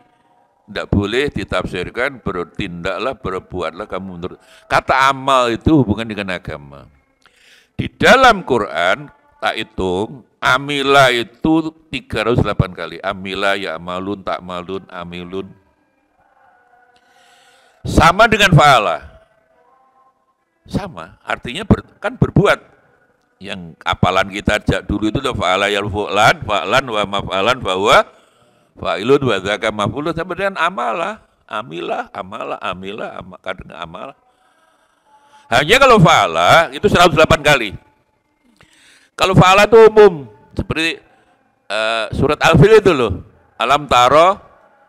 tidak boleh ditafsirkan bertindaklah, berbuatlah kamu menurut. Kata amal itu hubungan dengan agama. Di dalam Quran tak hitung, amila itu 308 kali. Amila ya amalun, tak malun, amilun. Sama dengan fa'ala. Sama, artinya kan berbuat. Yang apalan kita dulu itu udah fa'ala yal fu'lan, fa'lan wa maf'alan bahwa fa'ilun wa dzaka maf'ulun sama dengan amalah, amilah, amalah, amilah, kadang amalah. Hanya kalau fa'ala itu 108 kali. Kalau fa'ala itu umum, seperti surat Al-Fil itu loh. Alam taro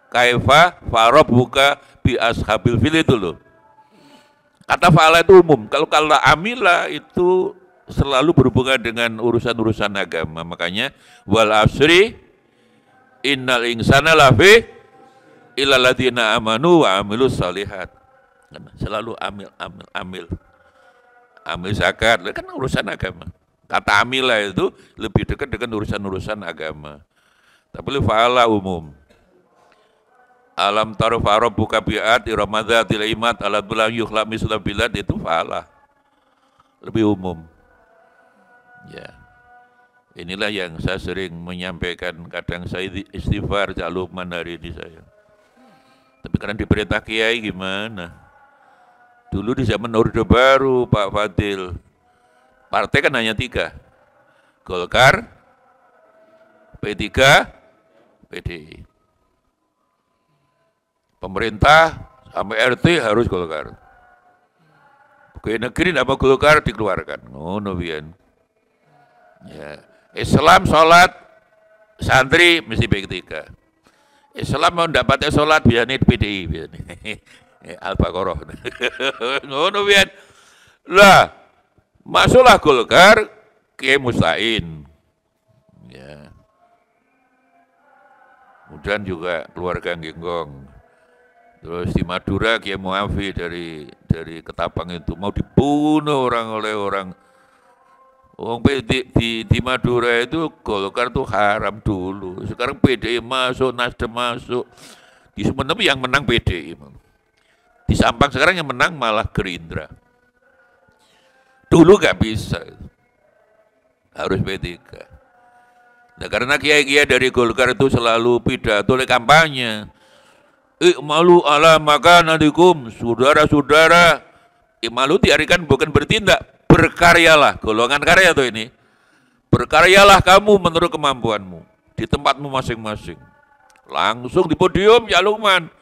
kaifa farabuka bi ashabil fil itu loh. Kata fa'ala itu umum. Kalau amila itu selalu berhubungan dengan urusan-urusan agama. Makanya wal asri innal insana lafi illal ladzina amanu wa amilus shalihat. Selalu amil zakat kan urusan agama. Kata amila itu lebih dekat dengan urusan-urusan agama. Tapi fa'ala umum. Alam taruh farob buka biat iramadzatil imat alat bulan yukhlaq misla bilad itu fa'ala. Lebih umum. Ya. Inilah yang saya sering menyampaikan, kadang saya istighfar jaluman hari ini saya. Tapi karena diperintah kiai gimana? Dulu di zaman Orde Baru Pak Fadil, partai kan hanya 3. Golkar, P3, PDI. Pemerintah sampai RT harus Golkar. Pegawai negeri nama Golkar dikeluarkan. Ngono biyen. Ya. Islam sholat santri mesti P3. Islam mau dapatnya sholat biasanya PDI biasanya. Al-Baqarah. Ngono biyen. Lah, masuklah Golkar Kiai Mustain. Ya. Kemudian juga keluarga Genggong. Terus di Madura Kiai Muafi dari Ketapang itu mau dibunuh oleh orang. Di Madura itu Golkar tuh haram dulu. Sekarang PDI masuk, Nasdem masuk. Di Sumenep yang menang PDI. Di Sampang sekarang yang menang malah Gerindra. Dulu gak bisa. Harus P3. Nah, karena kiai-kiai dari Golkar itu selalu pidato oleh kampanye. Ikmalu ala makanatikum, saudara-saudara. Ikmalu diartikan bukan bertindak, berkaryalah. Golongan karya tuh ini. Berkaryalah kamu menurut kemampuanmu di tempatmu masing-masing. Langsung di podium ya Lukman.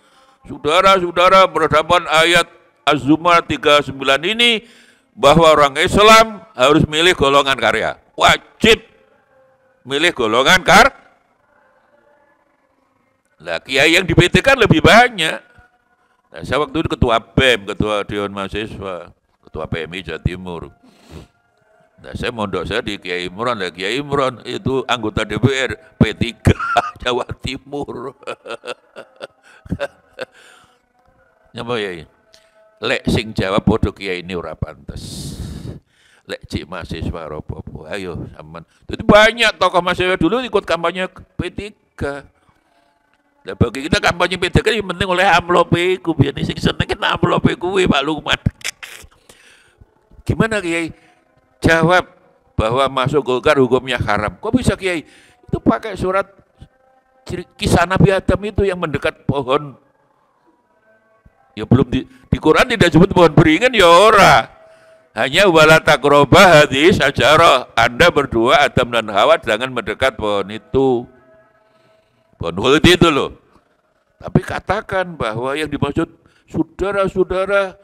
Saudara-saudara berhadapan ayat Az-Zumar 39 ini bahwa orang Islam harus milih golongan karya. Wajib milih golongan karya. Lah kiai yang di PT kan lebih banyak. Nah, saya waktu itu ketua BEM, ketua Dewan Mahasiswa, ketua PMI Jawa Timur. Nah, saya mondok saya di Kiai Imron, lah Kiai Imron itu anggota DPR P3 Jawa Timur. Nyapa ya? Lek sing jawab bodoh kiai ini ora pantes. Lek cik mahasiswa apa-apa, ayo sampean. Jadi banyak tokoh mahasiswa dulu ikut kampanye P3. Nah, bagi kita kampanye P3 yang penting oleh amplop iku, biar sing seneng kan amplop kuwi Pak Lukman. Gimana Kiai? Jawab bahwa masuk Golkar hukumnya haram. Kok bisa Kiai? Itu pakai surat kisah Nabi Adam itu yang mendekat pohon. Ya belum di Quran tidak sebut pohon beringin ya ora. Hanya wala taqrabah hadhihi syajarah. Anda berdua Adam dan Hawa jangan mendekat pohon itu. Pohon Hud itu loh. Tapi katakan bahwa yang dimaksud saudara-saudara,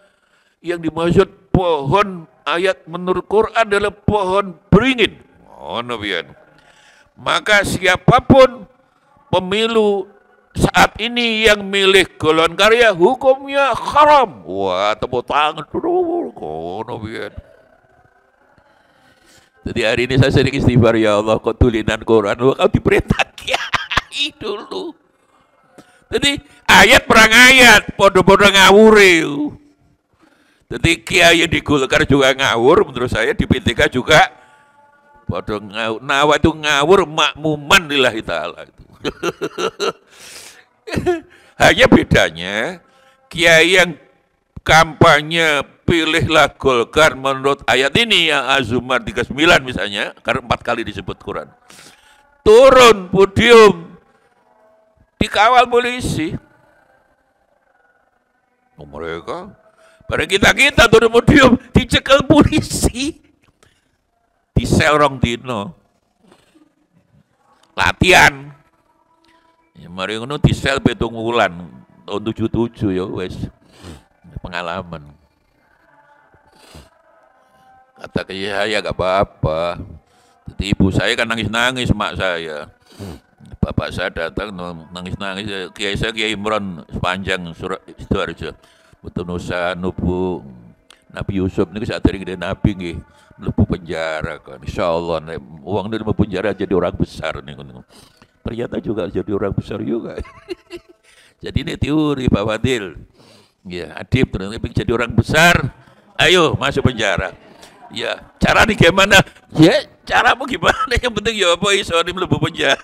yang dimaksud pohon ayat menurut Quran adalah pohon beringin. Oh, Nabian. Maka siapapun pemilu saat ini yang milih golongan karya hukumnya haram. Wah, tepuk tangan dulu. Oh, Nabian. Jadi hari ini saya sering istighfar, ya Allah, kok tulinan Quran, kau diperintah kiai dulu. Jadi ayat perang ayat, podo-podo ngawure. Jadi kiai yang di Golkar juga ngawur, menurut saya di P3 juga podo ngawur. Nawa itu ngawur makmuman lillahi ta'ala itu. Hanya bedanya kiai yang kampanye pilihlah Golkar menurut ayat ini yang Az-Zumar 39 misalnya, karena 4 kali disebut Quran. Turun podium dikawal polisi. Mereka pada kita turun podium dicekel polisi. Di sel rong dino. Latihan. Ya mari ngono di sel 7 wulan tahun 77 ya wes. Pengalaman. Kata ya gak apa-apa. Jadi ibu saya kan nangis-nangis, mak saya. Bapak saya datang nangis-nangis. Kiai saya Kiai Imron sepanjang surat Sidoarjo. Betul Nusa Nubu Nabi Yusuf ini saat dari gede Nabi nggih mlebu penjara kan. Insyaallah uang dari penjara jadi orang besar nih. Ternyata juga jadi orang besar juga. Jadi ini teori Pak Fadil. Ya, Adib ternyata jadi orang besar. Ayo masuk penjara. Ya, cara nih gimana? Ya, caramu gimana? Yang penting ya apa iso di mlebu penjara.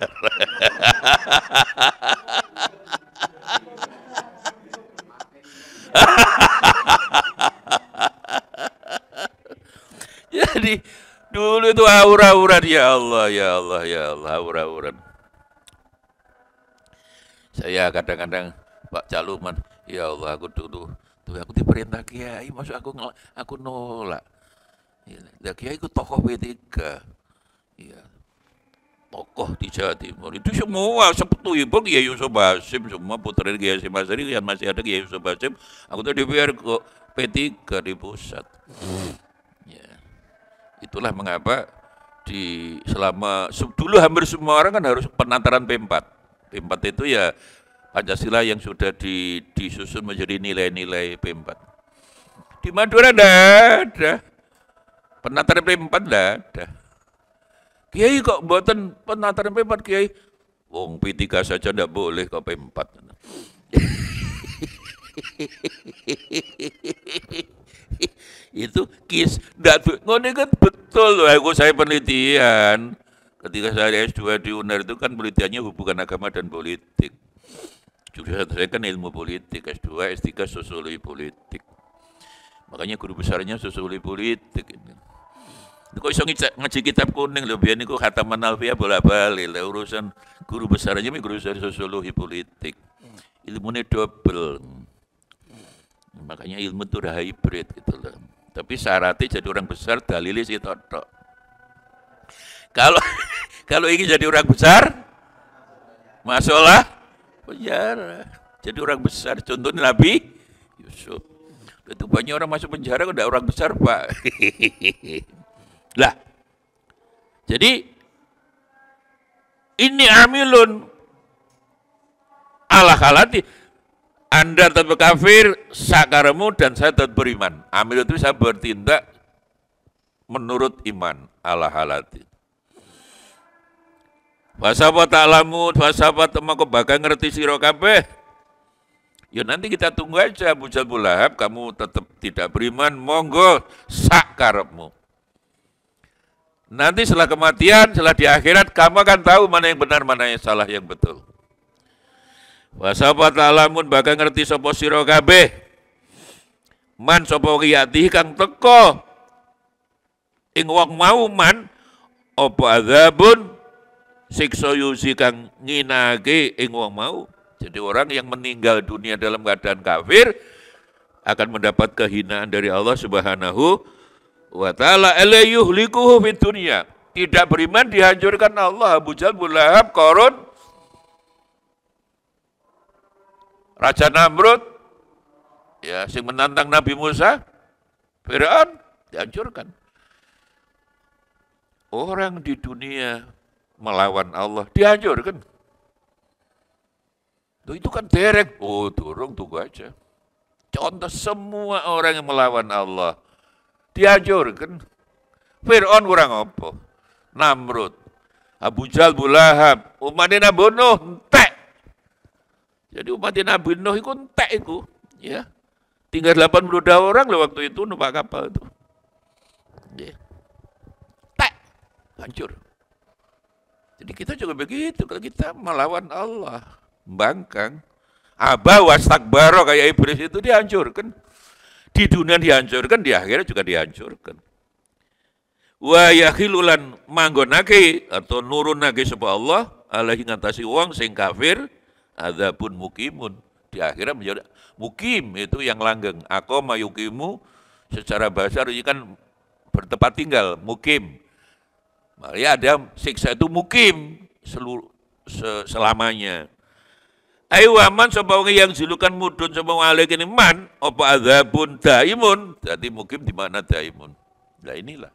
Jadi dulu itu aura-aura ya Allah, ya Allah, ya Allah, aura-aura. Saya kadang-kadang Pak Caluman, ya Allah aku dulu, tuh aku diperintah kiai, masuk aku nolak. Ya, kiai itu tokoh P3, ya, tokoh di Jawa Timur itu semua seperti ibu Kiai Yusuf Basim, semua putra Kiai Hasyim Asy'ari yang masih ada Kiai Yusuf Basim. Aku tuh DPR kok P3 di pusat. Ya. Itulah mengapa selama dulu hampir semua orang kan harus penataran P4. P4 itu ya Pancasila yang sudah disusun menjadi nilai-nilai P4. Di Madura enggak ada. Penataran P4 enggak ada. Kiai kok mboten penataran P4 Kiai? Wong P3 saja enggak boleh kok P4. Itu ngono kan betul loh, saya penelitian. Ketika saya S2 di UNER itu kan penelitiannya hubungan agama dan politik. Jurusan saya kan ilmu politik, S2, S3 sosiologi politik. Makanya guru besarnya sosiologi politik. Ini kok iso ngaji kitab kuning lho, biyen niku khataman alfiah bola-balik. Lah urusan guru besarnya guru besar sosiologi politik. Ilmunya double. Makanya ilmu itu udah hybrid gitu loh. Tapi syaratnya jadi orang besar dalilnya sih tok. Kalau ingin jadi orang besar, masuklah penjara. Jadi orang besar, contohnya Nabi Yusuf. Itu banyak orang masuk penjara udah orang besar, Pak. Lah, jadi ini amilun ala halati. Anda tetap kafir, sakaremu dan saya tetap beriman. Amil itu saya bertindak menurut iman ala halati. Wasapa ta'lamu, wasapa temaku bakal ngerti sira kabeh. Ya nanti kita tunggu aja Abu Jahal Abu Lahab, kamu tetap tidak beriman, monggo sakaremu. Nanti setelah kematian, setelah di akhirat, kamu akan tahu mana yang benar, mana yang salah, yang betul. Wasapa ta'lamun bakal ngerti sapa sira kabeh. Man sapa qiyati kang teka ing wong mau man apa azabun siksa yusi kang nginake ing wong mau. Jadi orang yang meninggal dunia dalam keadaan kafir akan mendapat kehinaan dari Allah Subhanahu wa taala. Ala yuhlikuhu fid dunya. Tidak beriman dihancurkan Allah. Abu Jahal, Abu Lahab, Qarun, Raja Namrud, ya, sing menantang Nabi Musa, Fir'aun, dihancurkan. Orang di dunia melawan Allah, dihancurkan. Itu kan derek. Oh, durung, tunggu aja. Contoh semua orang yang melawan Allah, dihancurkan. Fir'aun kurang apa? Namrud, Abu Jahal, Abu Lahab, umatnya bunuh, entek. Jadi umat Nabi Nuh itu entek itu, ya. Tinggal 82 orang loh waktu itu numpak kapal itu. Ya. Entek, hancur. Jadi kita juga begitu, kalau kita melawan Allah, membangkang, aba wastakbaro kayak iblis itu dihancurkan. Di dunia dihancurkan, di akhirat juga dihancurkan. Wa yakhilulan manggonake atau nurunake sapa Allah alaihi ngatasi wong sing kafir adzabun mukimun. Di akhirat menjadi mukim, itu yang langgeng. Aqama yukimu secara bahasa ini kan bertempat tinggal, mukim. Makanya ada siksa itu mukim selamanya. Ayo aman sapa yang julukan mudun sapa alih kene man apa adzabun daimun. Jadi mukim di mana daimun. Nah inilah.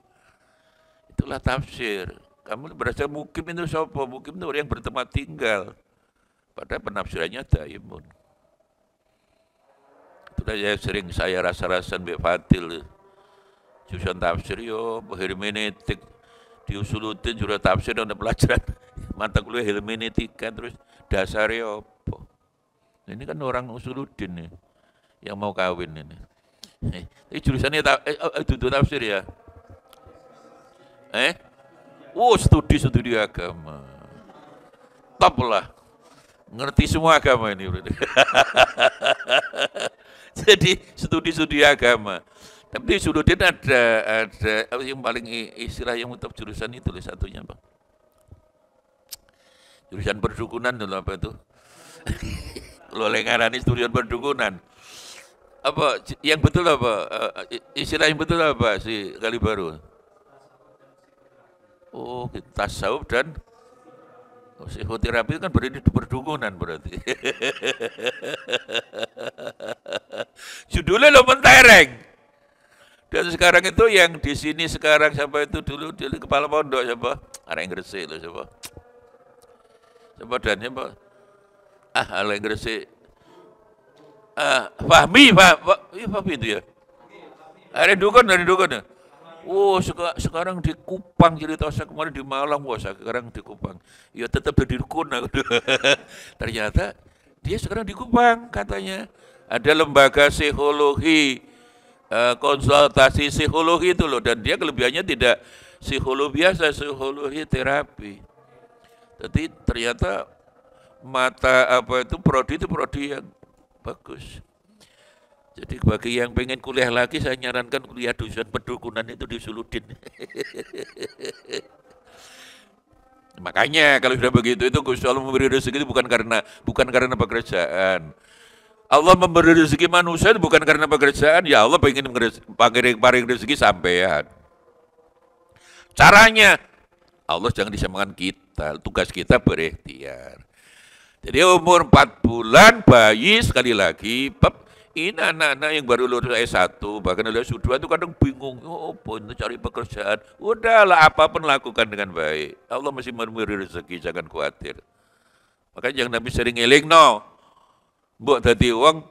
Itulah tafsir. Kamu berasa mukim itu sapa? Mukim itu orang yang bertempat tinggal. Padahal penafsirannya daimun. Itulah ya sering saya rasa-rasan Mbak Fatil. Jurusan tafsir yo, hermeneutik. Di Usuluddin juga tafsir ada pelajaran mata kuliah hermeneutika terus dasarnya apa? Ini kan orang Usuluddin nih yang mau kawin ini. Ini jurusannya itu tafsir ya? Studi agama. Top lah. Ngerti semua agama ini. Jadi studi agama. Tapi di Usuluddin ada yang paling istilah yang untuk jurusan itu satunya Bang. Jurusan perdukunan dulu apa itu? Lo lengarani jurusan perdukunan. Apa yang betul apa? Istilah yang betul apa si Kali Baru? Oh, tasawuf dan Psikoterapi kan berarti perdukunan berarti. Judulnya lo mentereng. Dan sekarang itu yang di sini sekarang siapa itu dulu kepala pondok siapa? Orang Gresik loh siapa? Siapa dan siapa? Orang Gresik. Fahmi itu ya. Ada dukun ya. Oh sekarang di Kupang cerita saya kemarin di Malang, wah sekarang di Kupang. Ya tetap di dukun. Ternyata dia sekarang di Kupang katanya. Ada lembaga psikologi, konsultasi psikologi itu loh. Dan dia kelebihannya tidak psikologi biasa, psikologi terapi. Jadi ternyata prodi itu prodi yang bagus. Jadi bagi yang pengen kuliah lagi, saya nyarankan kuliah dusun pedukunan itu di Suludin. Makanya kalau sudah begitu itu Gusti Allah memberi rezeki itu bukan karena pekerjaan. Allah memberi rezeki manusia itu bukan karena pekerjaan, ya Allah pengen paring rezeki sampean. Caranya Allah jangan disamakan kita, tugas kita berikhtiar. Jadi umur 4 bulan bayi sekali lagi, ini anak-anak yang baru lulus S1, bahkan lulus S2 itu kadang bingung, itu cari pekerjaan. Udahlah, apapun lakukan dengan baik. Allah masih memberi rezeki, jangan khawatir. Makanya yang Nabi sering ngeling, mbok dadi wong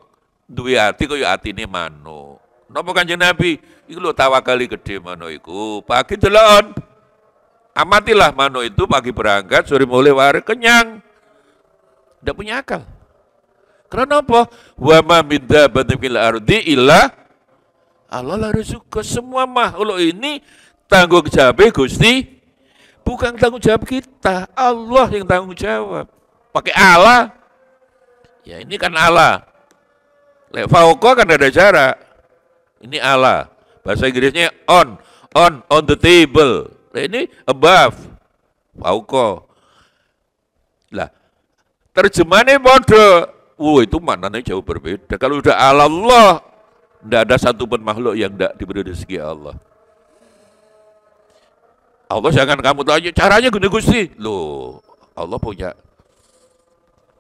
duwe ati kaya atine manuk. Napa Kanjeng Nabi? Iku lho tawakali gede manuk iku. Pagi delon. Amatilah manuk itu pagi berangkat, sore mulai waris kenyang. Tidak punya akal. Karena apa? Wa ma min dabbatin fil ardi illa Allah la rizqu. Semua makhluk ini tanggung jawab Gusti, bukan tanggung jawab kita. Allah yang tanggung jawab. Pakai Allah. Ya ini kan Allah. Fauqa kan ada jarak. Ini Allah. Bahasa Inggrisnya on the table. Nah, ini above. Fauqa. Lah, terjemahannya bodoh. Itu maknanya jauh berbeda. Kalau udah Allah, tidak ada satupun makhluk yang tidak diberi rezeki Allah. Allah jangan kamu tanya, caranya gini Gusti. Loh, Allah punya.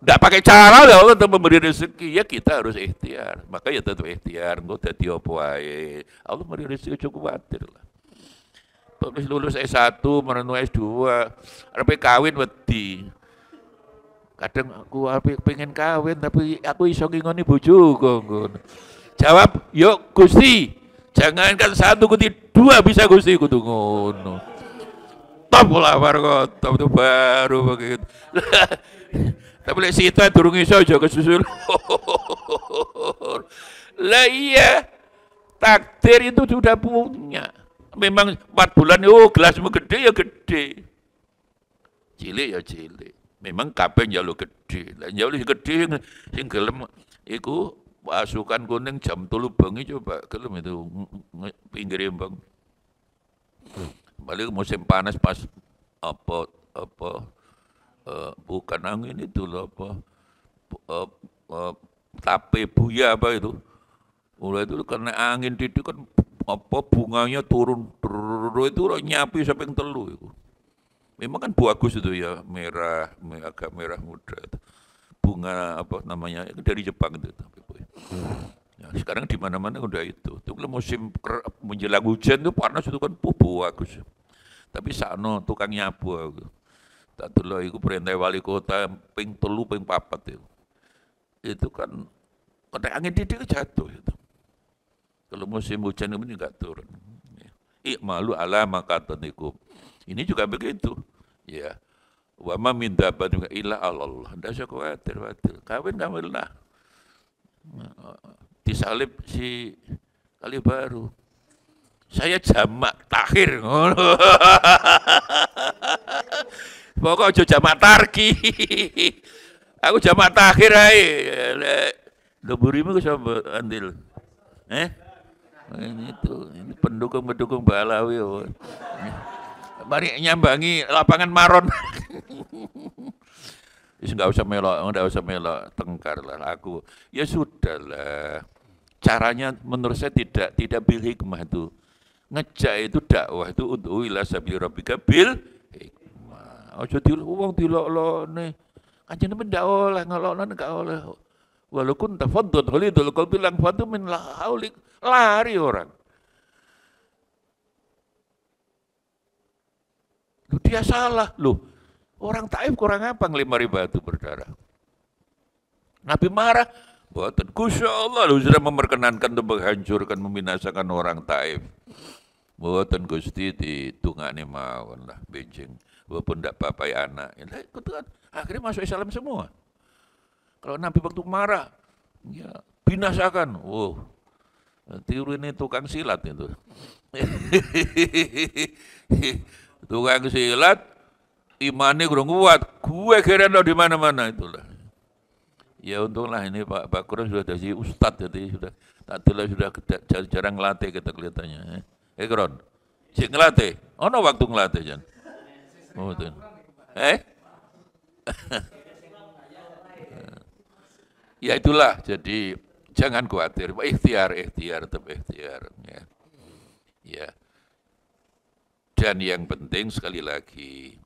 Tidak pakai cara lah Allah untuk memberi rezeki. Ya kita harus ikhtiar. Maka ya tentu ikhtiar. Enggak jadi apa wae. Allah memberi rezeki cukup khawatir lah. Lulus S1, merenung S2, arep kawin wedi. Kadang aku pengen kawin tapi aku iso ngingoni bojoku ngono. Jawab, "Yuk Gusti, jangankan satu kuti dua bisa Gusti kudu ngono." Top lah top itu baru begitu. Tapi lek sita durung iso aja kesusul. Lah iya, takdir itu sudah punya. Memang 4 bulan, gelasmu gede ya gede. Cilik ya cilik. Memang kabeh njaluk gede. Lah njaluk gede sing gelem iku pasukan kuning jam 3 bengi coba gelem itu pinggir embang. Balik musim panas pas bukan angin itu loh tape buya apa itu. Mulai itu karena angin titik kan bunganya turun itu nyapi sampai yang telu itu. Memang kan bagus itu ya, agak merah muda. Bunga apa namanya dari Jepang itu. Ya, sekarang di mana-mana udah itu. Itu kalau musim menjelang hujan itu panas itu kan bagus. Tapi sakno tukang nyabu aku. Tak dulu itu perintah wali kota ping 3 ping 4 itu. Itu kan kena angin titik jatuh itu. Kalau musim hujan itu enggak turun. Malu ala makatanikum. Ini juga begitu. Ya. Wa ma min dabbatin illa Allah. Enggak usah khawatir. Kawinlah. Disalib si Kali Baru. Saya jamak takhir. Pokok aja jamak tarki. Aku jamak takhir ae. 20.000 ke sapa andil. Ini pendukung Balawi. Mari nyambangi lapangan Maron. Enggak usah melok tengkar lah aku. Ya sudahlah. Caranya menurut saya tidak bil hikmah itu. Ngejak itu dakwah itu untuk ila sabili rabbika bil hikmah. Aja wong dilok-lokne. Kanjeng Nabi ndak oleh ngelokno ndak oleh. Walaupun tafaddud ghalidul qalbi lang fadu min haulik, lari orang. Loh, dia salah. Loh, orang Taif kurang apa ngelimari batu berdarah? Nabi marah. Buatan Kusya Allah lu sudah memperkenankan untuk menghancurkan, membinasakan orang Taif. Buatan Gusti ditungani mawon lah benjing. Walaupun tidak papai anak. Akhirnya masuk Islam semua. Kalau Nabi waktu marah, ya binasakan. Wow, tiru ini tukang silat itu. Tukang silat, imannya kurang kuat. Gue kira di mana-mana itulah. Ya untunglah ini Pak Kurang sudah jadi ustadz, jadi sudah jarang ngelatih kita kelihatannya. Kron, si ngelatih, ono waktu ngelatih Jan. Oh, ya itulah, jadi jangan khawatir, ikhtiar, tetap ikhtiar. Ya. Dan yang penting sekali lagi,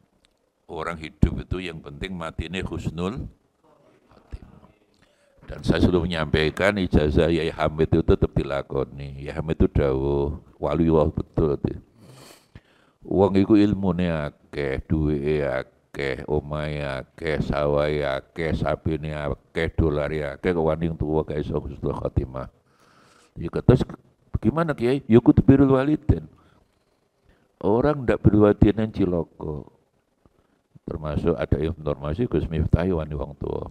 orang hidup itu yang penting mati ini husnul khatimah. Dan saya sudah menyampaikan ijazah Yai Hamid itu tetap dilakoni. Yai Hamid itu dawuh, wali wah betul. Wong iku ilmune akeh, duwike akeh, omahe akeh, sawahe akeh, sapine akeh, dolare akeh, kok wanding tuwa gak iso husnul khatimah. Ya terus gimana Kiai? Ya kudu birrul walidain. Orang ndak berwalidain ciloko. Termasuk ada informasi Gus Miftah wani wong tua.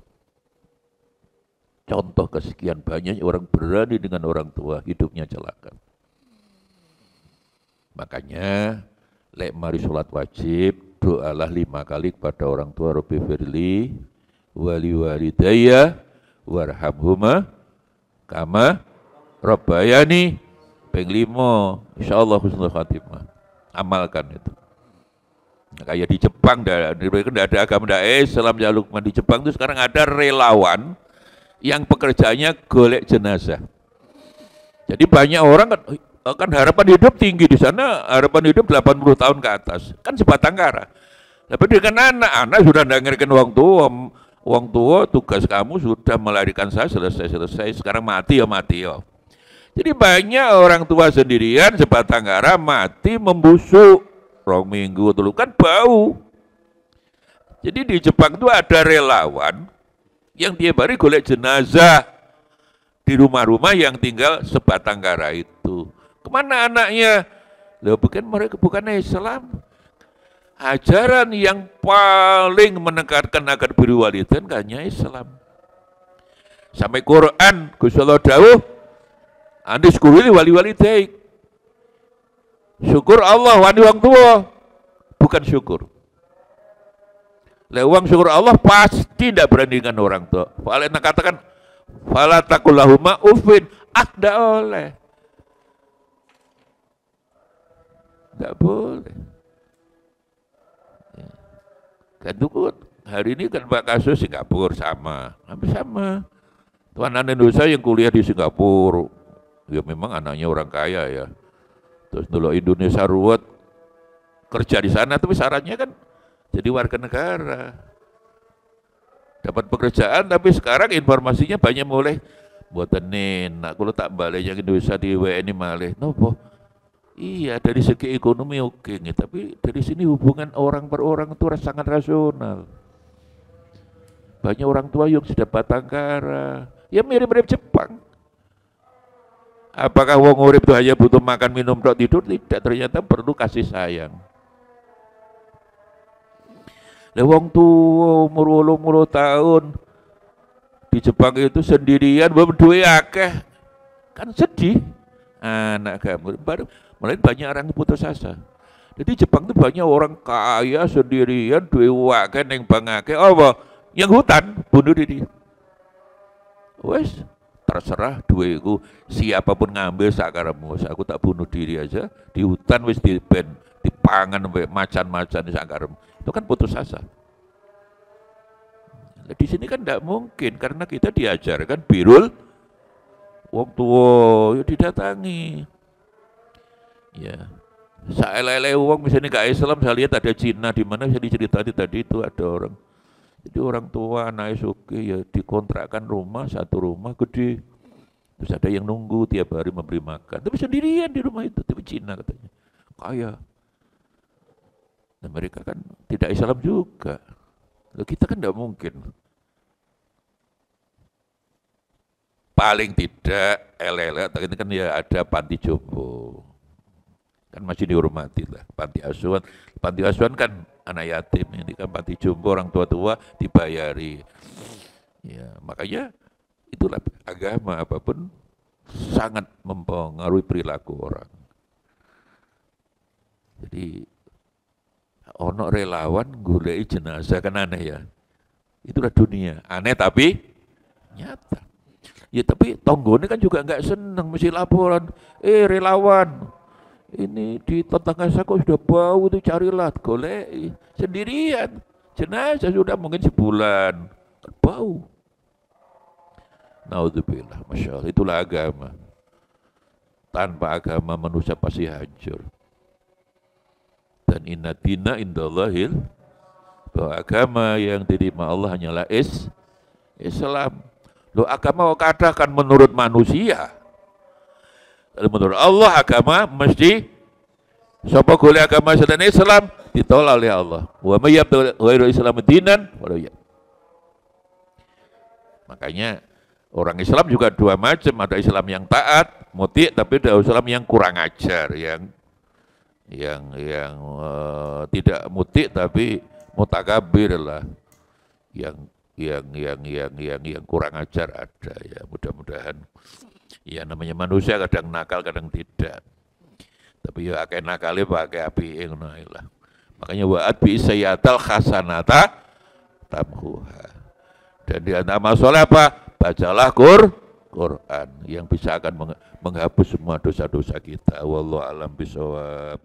Contoh kesekian banyak orang berani dengan orang tua, hidupnya celaka. Makanya lek mari sholat wajib, doalah 5 kali kepada orang tua, Rabbi firli wali walidayya warhamhuma kama rabbayani ping 5, insyaallah husnul khatimah. Amalkan itu. Nah, kayak di Jepang, tidak ada agama Islam jalukman di Jepang itu sekarang ada relawan yang pekerjaannya golek jenazah. Jadi banyak orang kan harapan hidup tinggi di sana, harapan hidup 80 tahun ke atas, kan sebatang kara. Tapi dengan anak sudah dengarkan wong tua tugas kamu sudah melahirkan saya selesai, sekarang mati ya. Jadi banyak orang tua sendirian sebatang kara mati membusuk, 2 minggu dulu kan bau. Jadi di Jepang itu ada relawan yang tiap hari golek jenazah di rumah-rumah yang tinggal sebatang kara itu. Kemana anaknya? Loh, bukan Islam. Ajaran yang paling menekankan agar birrul walidain hanya Islam. Sampai Quran, Gusti Allah dawuh, "Andis kurili wali walidaik." Syukur Allah wani wong tua, bukan syukur. Lewang syukur Allah pasti tidak berani dengan orang tua. Falena katakan, "Fala taqul lahuma uffin." Tidak oleh. Tidak boleh. Kan itu hari ini kan Pak kasus Singapura hampir sama. Tuan anak Indonesia yang kuliah di Singapura, ya memang anaknya orang kaya ya. Terus dulu Indonesia ruwet kerja di sana, tapi syaratnya kan jadi warga negara. Dapat pekerjaan, tapi sekarang informasinya banyak mulai buatan nenak, kalau tak balik yang Indonesia di WNI malih. Nopo? Iya, dari segi ekonomi oke, tapi dari sini hubungan orang per orang itu sangat rasional. Banyak orang tua yang sudah batang kara, ya mirip-mirip Jepang. Apakah wong urip itu hanya butuh makan, minum, tidur? Tidak, ternyata perlu kasih sayang. Lah wong tua umur 80 tahun di Jepang itu sendirian, berduwe akeh, kan sedih. Anak kamu baru mulai banyak orang putus asa. Jadi Jepang itu banyak orang kaya sendirian, duwe akeh ning bang akeh, apa? Yang hutan bunuh diri. Wes terserah duweku, siapapun ngambil sakaremu, aku tak bunuh diri aja di hutan wis dipangan macan-macan sakaremu. Itu kan putus asa. Nah, di sini kan tidak mungkin karena kita diajarkan birrul wong tua ya didatangi. Ya. Saelele uang misalnya gak Islam, saya lihat ada Cina di mana saya diceritani tadi itu ada orang. Jadi orang tua anak suke ya dikontrakkan rumah, satu rumah gede. Terus ada yang nunggu tiap hari memberi makan. Tapi sendirian di rumah itu, tapi Cina katanya. Kaya. Dan mereka kan tidak Islam juga. Loh, kita kan tidak mungkin. Paling tidak LL, ini kan ya ada panti jompo. Kan masih dihormati lah, panti asuhan. Panti asuhan kan anak yatim, ini kan panti jompo orang tua-tua dibayari. Ya, makanya itulah agama apapun sangat mempengaruhi perilaku orang. Jadi ono relawan golek jenazah kan aneh ya. Itulah dunia, aneh tapi nyata. Ya tapi tonggone kan juga nggak seneng, mesti laporan, relawan, ini di tetangga saya kok sudah bau itu carilah, golek sendirian, jenazah sudah mungkin sebulan, bau. Naudzubillah, Masya Allah, itulah agama. Tanpa agama manusia pasti hancur. Dan inna dina indallahil, bahwa agama yang diterima Allah hanyalah Islam. Loh, agama katakan menurut manusia. Kalau menurut Allah agama mesti sapa golek agama selain Islam ditolak oleh Allah. Wa may yabtaghi ghairal Islam dinan walau ya. Makanya orang Islam juga dua macam, ada Islam yang taat, muti, tapi ada Islam yang kurang ajar, yang tidak muti tapi mutakabir lah, yang kurang ajar ada ya. Mudah-mudahan ya, namanya manusia kadang nakal kadang tidak, tapi ya akeh nakale pakai api ngono lah. Makanya wa'at bi sayyatal hasanata tamhuha. Dan di antara masalah apa? Bacalah Quran yang bisa akan menghapus semua dosa-dosa kita. Wallahu a'lam bishawab.